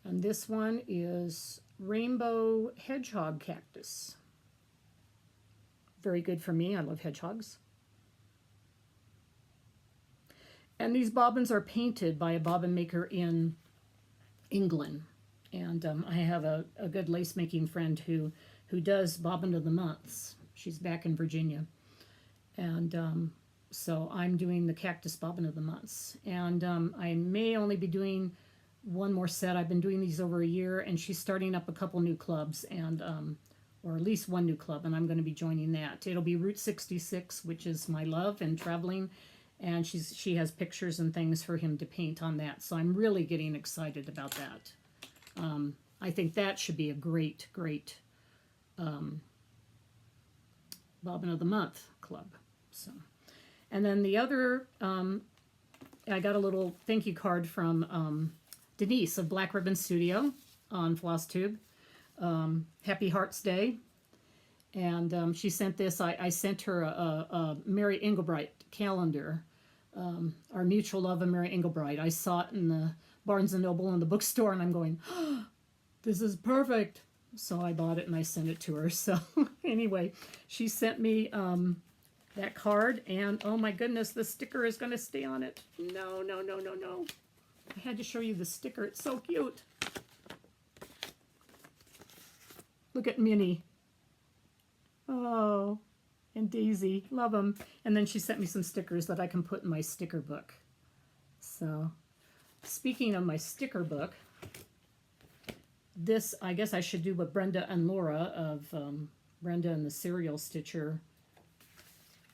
And this one is Rainbow Hedgehog Cactus. Very good for me. I love hedgehogs. And these bobbins are painted by a bobbin maker in England. And I have a good lace making friend who does Bobbin of the Months. She's back in Virginia. And so I'm doing the Cactus Bobbin of the Months. And I may only be doing one more set. I've been doing these over a year, and she's starting up a couple new clubs, and or at least one new club, and I'm going to be joining that. It'll be Route 66, which is my love and traveling, and she has pictures and things for him to paint on that. So I'm really getting excited about that. I think that should be a great Bobbin of the Month club. So, and then the other, I got a little thank you card from Denise of Black Ribbon Studio on FlossTube. Happy Hearts Day. And she sent this. I sent her a Mary Engelbreit calendar. Our mutual love of Mary Engelbreit. I saw it in the Barnes & Noble in the bookstore, and I'm going, oh, this is perfect. So I bought it and I sent it to her. So anyway, she sent me that card, and oh my goodness, the sticker is going to stay on it. No. I had to show you the sticker. It's so cute. Look at Minnie. Oh, and Daisy. Love them. And then she sent me some stickers that I can put in my sticker book. So, speaking of my sticker book, this, I guess I should do what Brenda and Laura of Brenda and the Serial Stitcher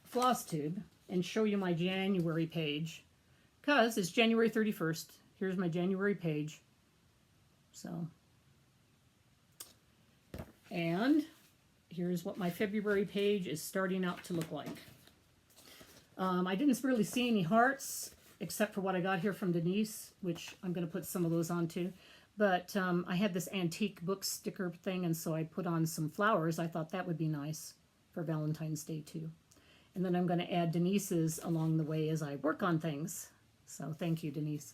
Floss Tube and show you my January page. Because it's January 31st. Here's my January page. So, and here's what my February page is starting out to look like. I didn't really see any hearts except for what I got here from Denise, which I'm going to put some of those on too. But I had this antique book sticker thing, and so I put on some flowers. I thought that would be nice for Valentine's Day too. And then I'm going to add Denise's along the way as I work on things. So thank you, Denise.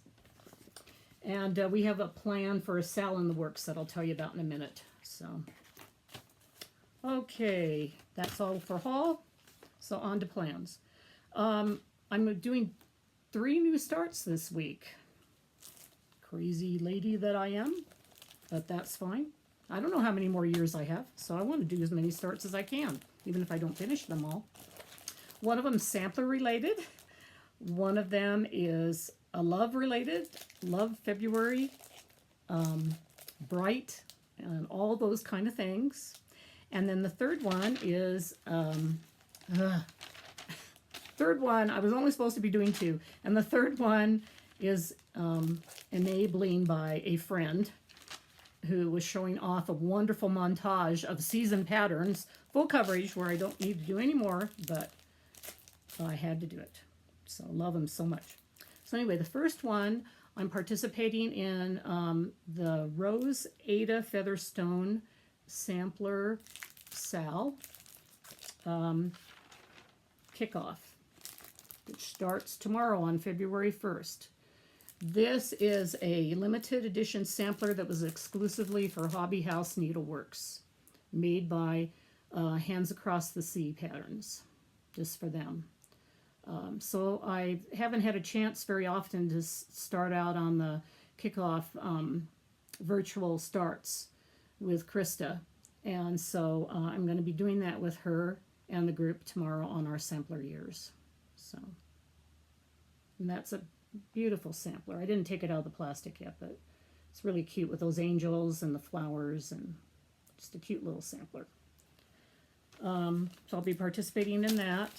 And we have a plan for a sale in the works that I'll tell you about in a minute. So, okay, that's all for haul. So on to plans. I'm doing 3 new starts this week. Crazy lady that I am, but that's fine. I don't know how many more years I have, so I want to do as many starts as I can, even if I don't finish them all. One of them is sampler related. One of them is a love related, love February, bright, and all those kind of things. And then the third one is, third one, I was only supposed to be doing 2. And the third one is enabling by a friend who was showing off a wonderful montage of season patterns, full coverage where I don't need to do any more, but I had to do it. So love them so much. So anyway, the first one, I'm participating in the Rose Ada Featherstone Sampler Sal Kickoff, which starts tomorrow on February 1st. This is a limited edition sampler that was exclusively for Hobby House Needleworks, made by Hands Across the Sea Patterns, just for them. So I haven't had a chance very often to start out on the Kickoff virtual starts with Krista. And so I'm going to be doing that with her and the group tomorrow on our sampler years. So, and that's a beautiful sampler. I didn't take it out of the plastic yet, but it's really cute with those angels and the flowers, and just a cute little sampler. So I'll be participating in that.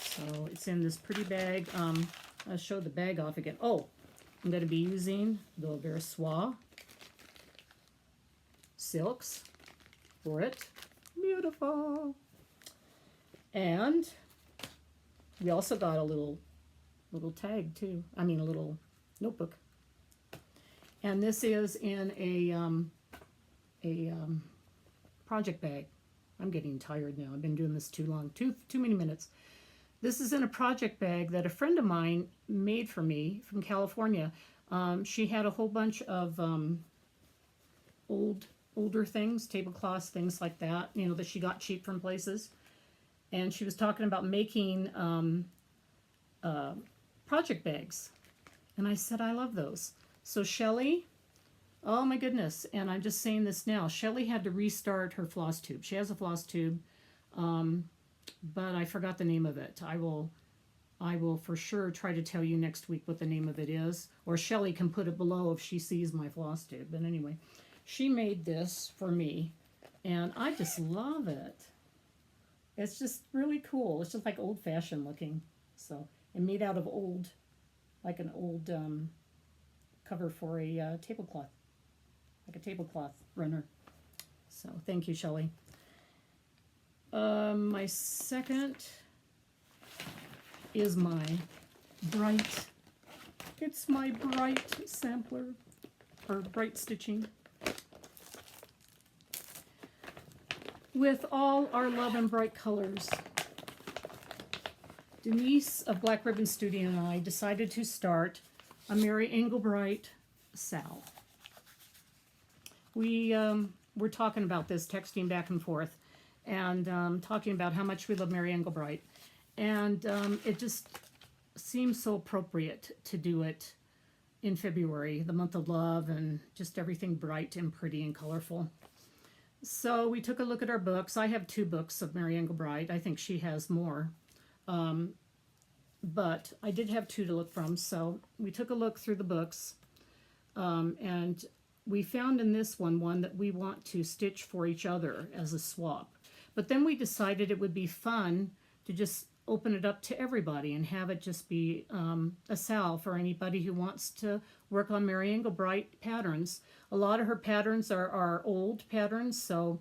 So it's in this pretty bag. I'll show the bag off again. Oh, I'm going to be using the Versoix silks for it. Beautiful. And we also got a little tag too. I mean a little notebook. And this is in a project bag. I'm getting tired now. I've been doing this too long. Too many minutes. This is in a project bag that a friend of mine made for me from California. She had a whole bunch of older things, tablecloths, things like that, you know, that she got cheap from places. And she was talking about making project bags. And I said, I love those. So Shelley, oh my goodness, and I'm just saying this now, Shelley had to restart her floss tube. She has a floss tube, but I forgot the name of it. I will for sure try to tell you next week what the name of it is, or Shelley can put it below if she sees my floss tube. But anyway, she made this for me, and I just love it. It's just really cool. It's just like old-fashioned looking. So, and made out of old, like an old cover for a tablecloth, like a tablecloth runner. So, thank you, Shelley. My second is my Bright. It's my Bright sampler, or Bright stitching. With all our love and bright colors, Denise of Black Ribbon Studio and I decided to start a Mary Engelbreit Sal. We were talking about this, texting back and forth, and talking about how much we love Mary Engelbreit. And it just seems so appropriate to do it in February, the month of love, and just everything bright and pretty and colorful. So we took a look at our books. I have 2 books of Mary Engelbreit. I think she has more. But I did have 2 to look from. So we took a look through the books. And we found in this one that we want to stitch for each other as a swap. But then we decided it would be fun to just open it up to everybody and have it just be a sal for anybody who wants to work on Mary Engelbreit patterns. A lot of her patterns are old patterns, so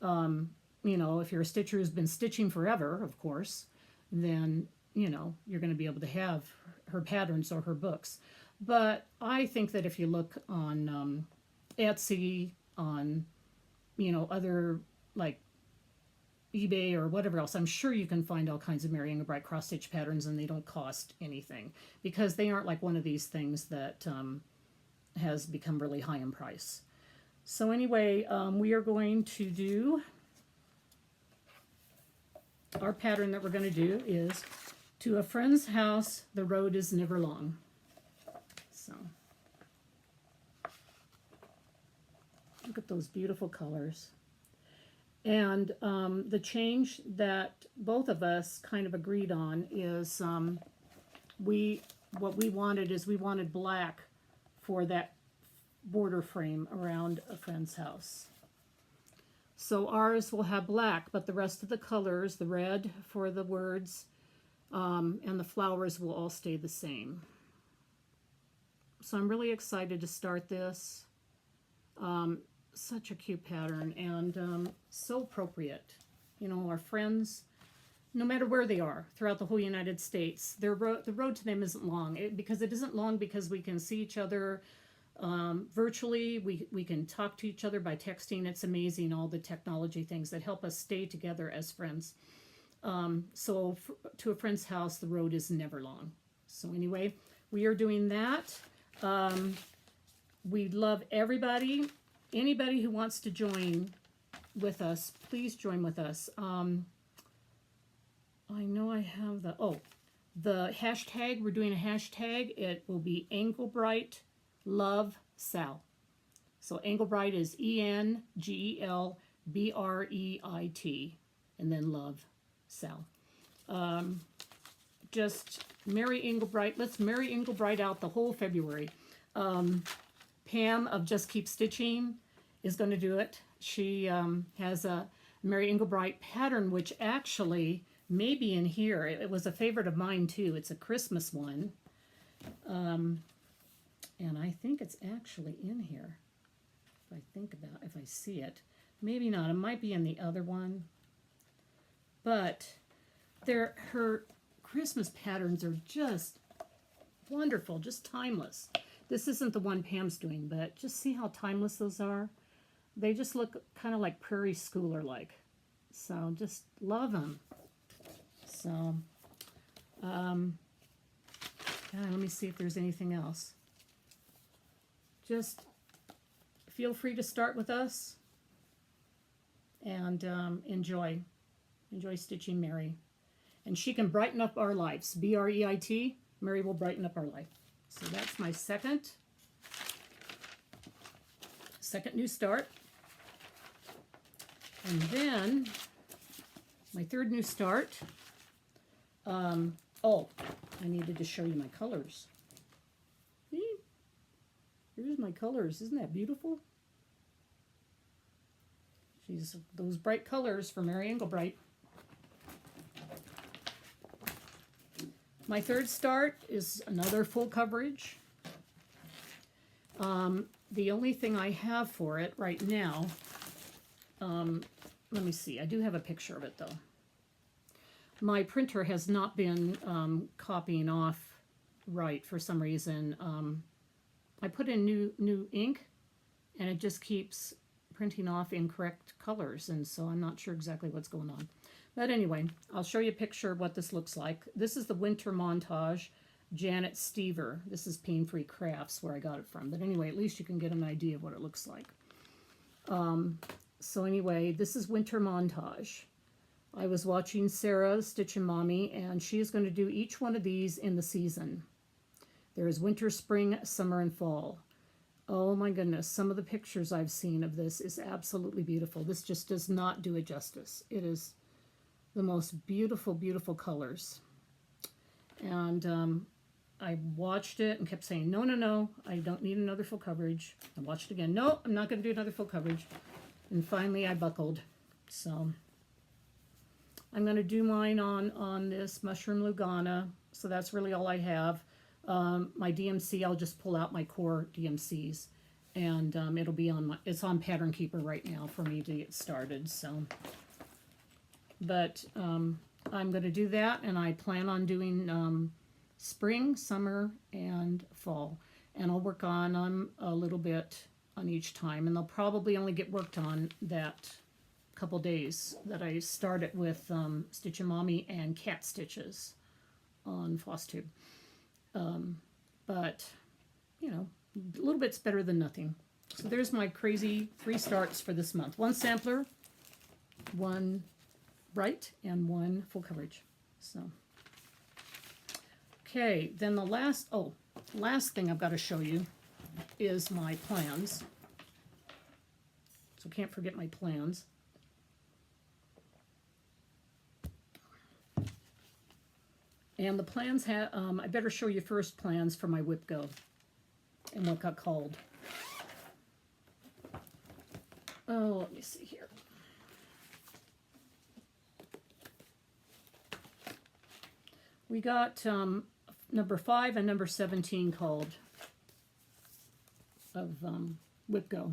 you know, if you're a stitcher who's been stitching forever, of course, then you know you're going to be able to have her patterns or her books. But I think that if you look on Etsy, on other like eBay or whatever else, I'm sure you can find all kinds of Mary Engelbreit cross-stitch patterns, and they don't cost anything because they aren't like one of these things that has become really high in price. So anyway, we are going to do, our pattern that we're going to do is To a Friend's House, the Road is Never Long. So look at those beautiful colors. And the change that both of us kind of agreed on is what we wanted is we wanted black for that border frame around a friend's house. So ours will have black, but the rest of the colors, the red for the words, and the flowers will all stay the same. So I'm really excited to start this. Such a cute pattern, and so appropriate. You know, our friends, no matter where they are throughout the whole United States, the road to them isn't long. Because it isn't long because we can see each other virtually. We can talk to each other by texting. It's amazing, all the technology things that help us stay together as friends. So To a Friend's House, the road is never long. So anyway, we are doing that. We'd love everybody. Anybody who wants to join with us, please join with us. I know I have the hashtag. We're doing a hashtag. It will be Engelbreit Love Sal. So Engelbreit is ENGELBREIT, and then Love Sal. Just Mary Engelbreit. Let's Mary Engelbreit out the whole February. Pam of Just Keep Stitching is going to do it. She has a Mary Engelbreit pattern, which actually may be in here. It was a favorite of mine too. It's a Christmas one. And I think it's actually in here. If I see it. Maybe not. It might be in the other one. But her Christmas patterns are just wonderful, just timeless. This isn't the one Pam's doing, but just see how timeless those are. They just look kind of like prairie schooler-like. So just love them. So, let me see if there's anything else. Just feel free to start with us and enjoy stitching Mary. And she can brighten up our lives. B-R-E-I-T, Mary will brighten up our life. So that's my second new start. And then my third new start. I needed to show you my colors. See? Here's my colors. Isn't that beautiful? She's those bright colors for Mary Engelbreit. My third start is another full coverage. The only thing I have for it right now, let me see, I do have a picture of it though. My printer has not been copying off right for some reason. I put in new ink and it just keeps printing off incorrect colors, and so I'm not sure exactly what's going on. But anyway, I'll show you a picture of what this looks like. This is the Winter Montage, Janet Stever. This is Pain Free Crafts, where I got it from. But anyway, at least you can get an idea of what it looks like. So anyway, this is Winter Montage. I was watching Sarah, Stitch and Mommy, and she is going to do each one of these in the season. There is winter, spring, summer, and fall. Oh my goodness, some of the pictures I've seen of this is absolutely beautiful. This just does not do it justice. It is the most beautiful, beautiful colors. And I watched it and kept saying, no, I don't need another full coverage. I watched it again. No, I'm not going to do another full coverage. And finally I buckled. So I'm going to do mine on this Mushroom Lugana. So that's really all I have. My DMC, I'll just pull out my core DMCs, and it'll be on it's on Pattern Keeper right now for me to get started. So, but I'm going to do that, and I plan on doing spring, summer, and fall, and I'll work on them a little bit on each time, and they'll probably only get worked on that couple days that I started with Stitch and Mommy and cat stitches on Floss Tube. But, you know, a little bit's better than nothing. So there's my crazy 3 starts for this month. 1 sampler, 1 bright, and 1 full coverage. So, okay, then the last thing I've got to show you is my plans. So can't forget my plans. And the plans have, I better show you first plans for my Whip Go and what got called. Oh, let me see here. We got number 5 and number 17 called of Whip Go.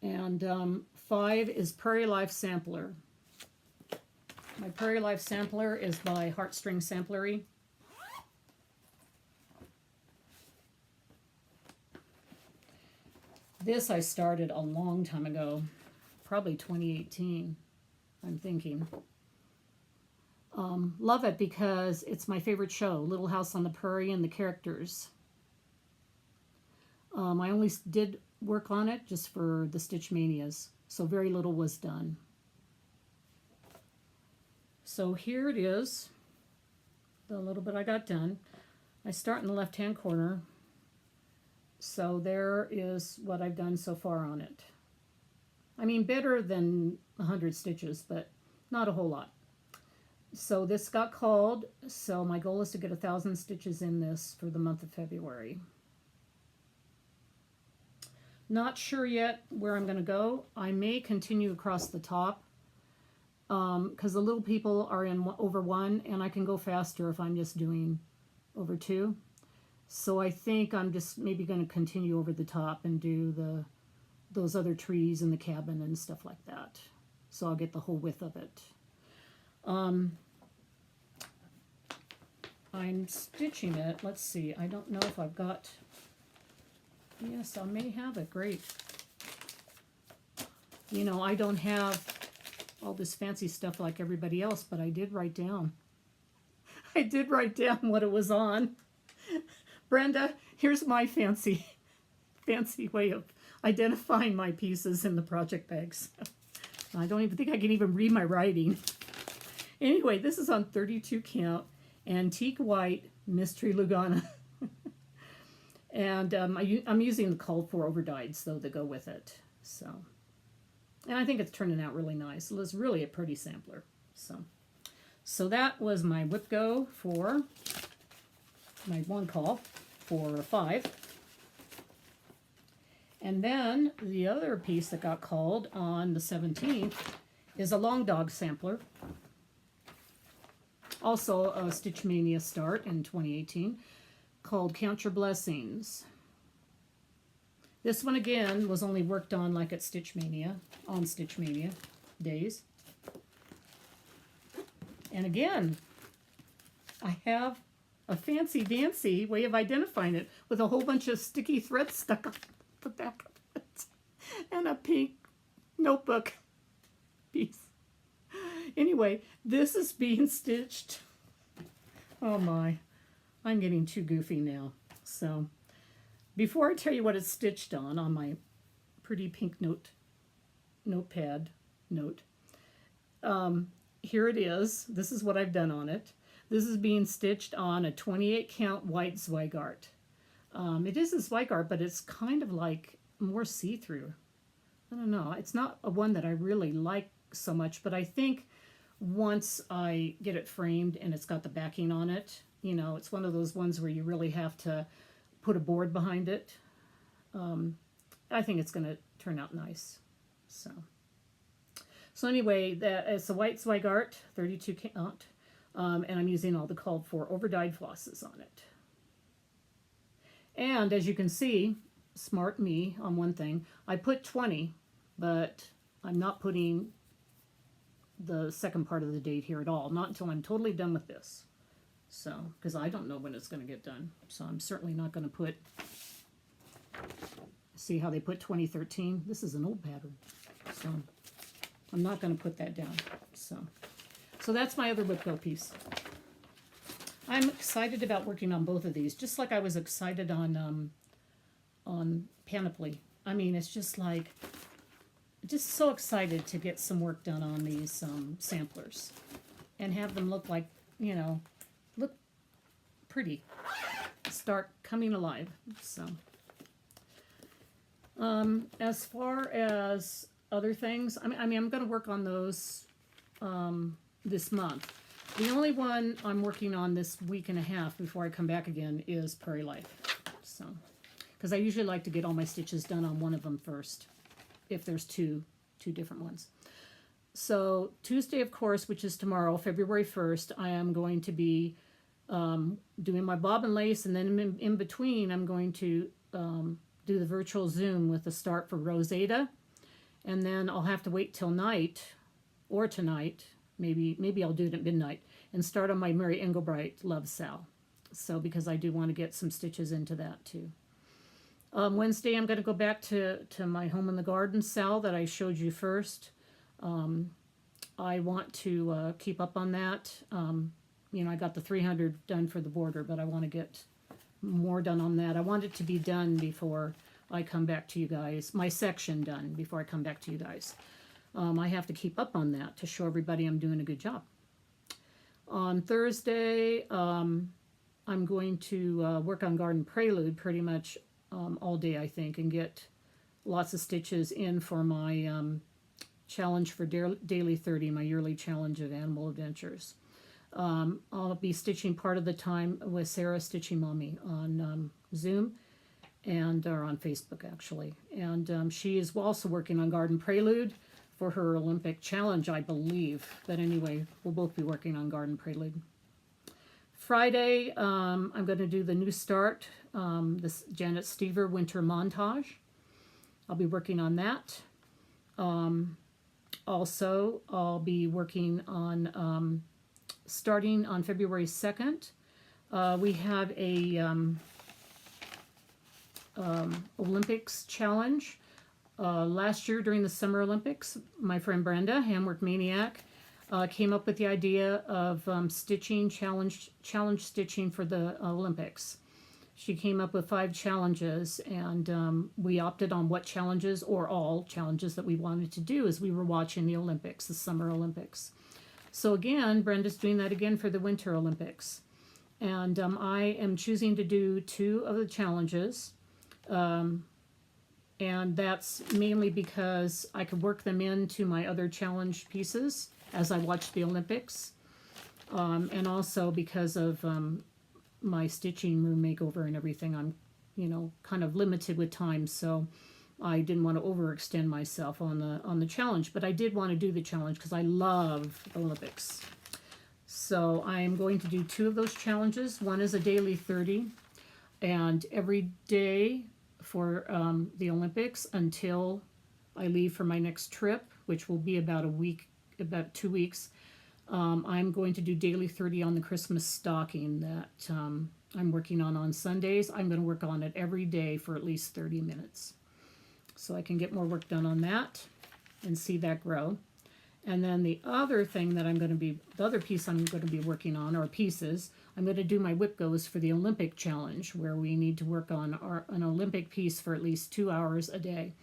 And 5 is Prairie Life Sampler. My Prairie Life Sampler is by Heartstring Samplery. This I started a long time ago, probably 2018, I'm thinking. Love it because it's my favorite show, Little House on the Prairie and the characters. I only did work on it just for the Stitch Manias, so very little was done. So here it is, the little bit I got done. I start in the left-hand corner. So there is what I've done so far on it. I mean, better than 100 stitches, but not a whole lot. So this got called, so my goal is to get 1,000 stitches in this for the month of February. Not sure yet where I'm going to go. I may continue across the top, because the little people are in over 1, and I can go faster if I'm just doing over 2. So I think I'm just maybe going to continue over the top and do those other trees in the cabin and stuff like that. So I'll get the whole width of it. I'm stitching it. Let's see. I don't know if I've got... Yes, I may have it. Great. You know, I don't have all this fancy stuff like everybody else, but I did write down. I did write down what it was on. Brenda, here's my fancy way of identifying my pieces in the project bags. I don't even think I can even read my writing. Anyway, this is on 32 count, Antique White Mystery Lugana. And I'm using the called for overdyes, though, that go with it. So, and I think it's turning out really nice. It's really a pretty sampler. So that was my whip go for my one call for 5. And then the other piece that got called on the 17th is a long dog sampler. Also a Stitch Mania start in 2018 called Count Your Blessings. This one again was only worked on like at Stitch Mania, on Stitch Mania days. And again, I have a fancy way of identifying it with a whole bunch of sticky threads stuck on the back of it. And a pink notebook piece. Anyway, this is being stitched. Oh my, I'm getting too goofy now. So, before I tell you what it's stitched on my pretty pink notepad note, here it is. This is what I've done on it. This is being stitched on a 28 count white Zweigart. It is a Zweigart, but it's kind of like more see-through. I don't know. It's not a one that I really like so much, but I think once I get it framed and it's got the backing on it, you know, it's one of those ones where you really have to put a board behind it. I think it's going to turn out nice. So anyway, it's a white Zweigart, 32 count, and I'm using all the called for overdyed flosses on it. And as you can see, smart me on one thing, I put 20, but I'm not putting the second part of the date here at all, not until I'm totally done with this. So, because I don't know when it's going to get done. So I'm certainly not going to put, see how they put 2013? This is an old pattern. So I'm not going to put that down. So that's my other whip go piece. I'm excited about working on both of these, just like I was excited on Panoply. I mean, it's just like, just so excited to get some work done on these samplers and have them look like, you know, look pretty, start coming alive. So as far as other things, I mean I'm going to work on those this month. The only one I'm working on this week and a half before I come back again is Prairie Life. So, because I usually like to get all my stitches done on one of them first, if there's two different ones. So Tuesday, of course, which is tomorrow, February 1st, I am going to be doing my bob and lace, and then in between I'm going to do the virtual Zoom with the start for Rosetta, and then I'll have to wait till night, or tonight, maybe I'll do it at midnight, and start on my Mary Engelbreit Love Sal. So, because I do want to get some stitches into that too. Wednesday, I'm going to go back to my Home in the Garden Sal that I showed you first. I want to keep up on that. You know, I got the 300 done for the border, but I want to get more done on that. I want it to be done before I come back to you guys. My section done before I come back to you guys. I have to keep up on that to show everybody I'm doing a good job. On Thursday, I'm going to work on Garden Prelude pretty much all day, I think, and get lots of stitches in for my challenge for Daily 30, my yearly challenge of animal adventures. I'll be stitching part of the time with Sarah Stitching Mommy on Zoom or on Facebook, actually. And she is also working on Garden Prelude for her Olympic challenge, I believe. But anyway, we'll both be working on Garden Prelude. Friday, I'm going to do the New Start, this Janet Stever Winter Montage. I'll be working on that. Also, I'll be working on, starting on February 2nd, we have a Olympics challenge. Last year during the Summer Olympics, my friend Brenda, Handwork Maniac, came up with the idea of stitching, challenge stitching for the Olympics. She came up with 5 challenges, and we opted on what challenges, or all challenges, that we wanted to do as we were watching the Olympics, the Summer Olympics. So again, Brenda's doing that again for the Winter Olympics. And I am choosing to do 2 of the challenges. And that's mainly because I could work them into my other challenge pieces as I watch the Olympics. And also because of my stitching room makeover and everything, I'm, kind of limited with time, so I didn't want to overextend myself on the challenge. But I did want to do the challenge because I love the Olympics. So I'm going to do 2 of those challenges. One is a daily 30, and every day for the Olympics until I leave for my next trip, which will be about a week, about 2 weeks. I'm going to do daily 30 on the Christmas stocking that I'm working on Sundays. I'm going to work on it every day for at least 30 minutes. So I can get more work done on that and see that grow. And then the other thing that the other piece I'm going to be working on, or pieces, I'm going to do my whip goes for the Olympic challenge, where we need to work on an Olympic piece for at least 2 hours a day,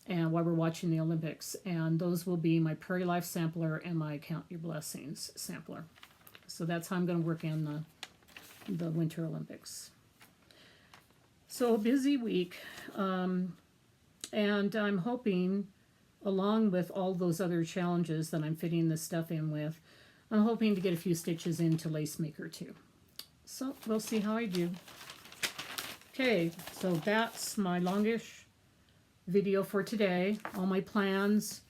and while we're watching the Olympics. And those will be my Prairie Life sampler and my Count Your Blessings sampler. So that's how I'm going to work in the Winter Olympics. So a busy week, and I'm hoping, along with all those other challenges that I'm fitting this stuff in with, I'm hoping to get a few stitches into Lace Maker too. So we'll see how I do. Okay, so that's my longish video for today. All my plans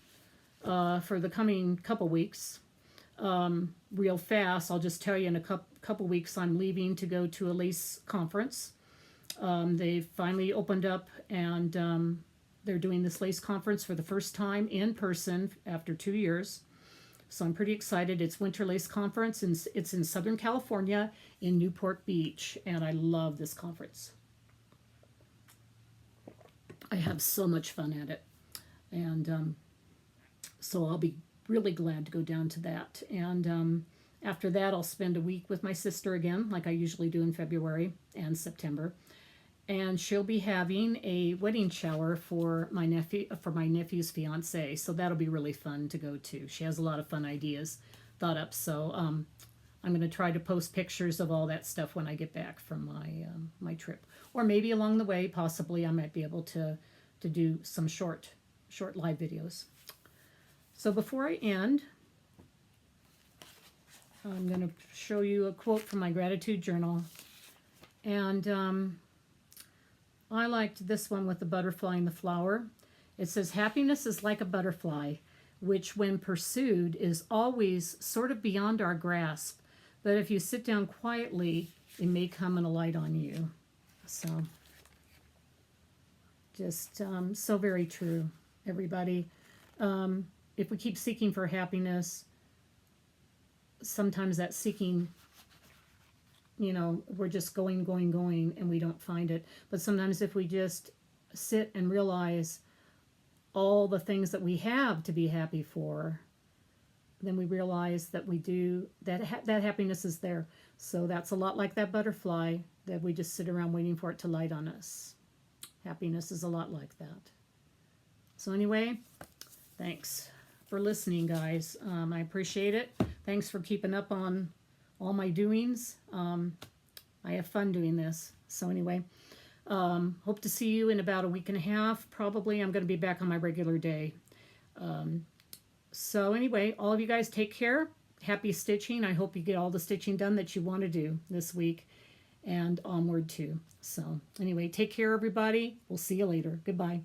for the coming couple weeks. Real fast, I'll just tell you, in a couple weeks I'm leaving to go to a lace conference. They've finally opened up, and they're doing this lace conference for the first time in person after 2 years. So I'm pretty excited. It's Winter Lace Conference, and it's in Southern California in Newport Beach, and I love this conference. I have so much fun at it, and so I'll be really glad to go down to that. And after that, I'll spend a week with my sister again, like I usually do in February and September. And she'll be having a wedding shower for my nephew's fiance, so that'll be really fun to go to. She has a lot of fun ideas thought up, so I'm going to try to post pictures of all that stuff when I get back from my trip, or maybe along the way, possibly I might be able to do some short live videos. So before I end, I'm going to show you a quote from my gratitude journal, and I liked this one with the butterfly and the flower. It says, "Happiness is like a butterfly, which when pursued is always sort of beyond our grasp. But if you sit down quietly, it may come and alight on you." So, just so very true, everybody. If we keep seeking for happiness, sometimes that seeking, we're just going, and we don't find it. But sometimes if we just sit and realize all the things that we have to be happy for, then we realize that we do, that happiness is there. So that's a lot like that butterfly, that we just sit around waiting for it to light on us. Happiness is a lot like that. So anyway, thanks for listening, guys. I appreciate it. Thanks for keeping up on all my doings. I have fun doing this. So anyway, hope to see you in about a week and a half. Probably I'm going to be back on my regular day. So anyway, all of you guys take care. Happy stitching. I hope you get all the stitching done that you want to do this week and onward too. So anyway, take care, everybody. We'll see you later. Goodbye.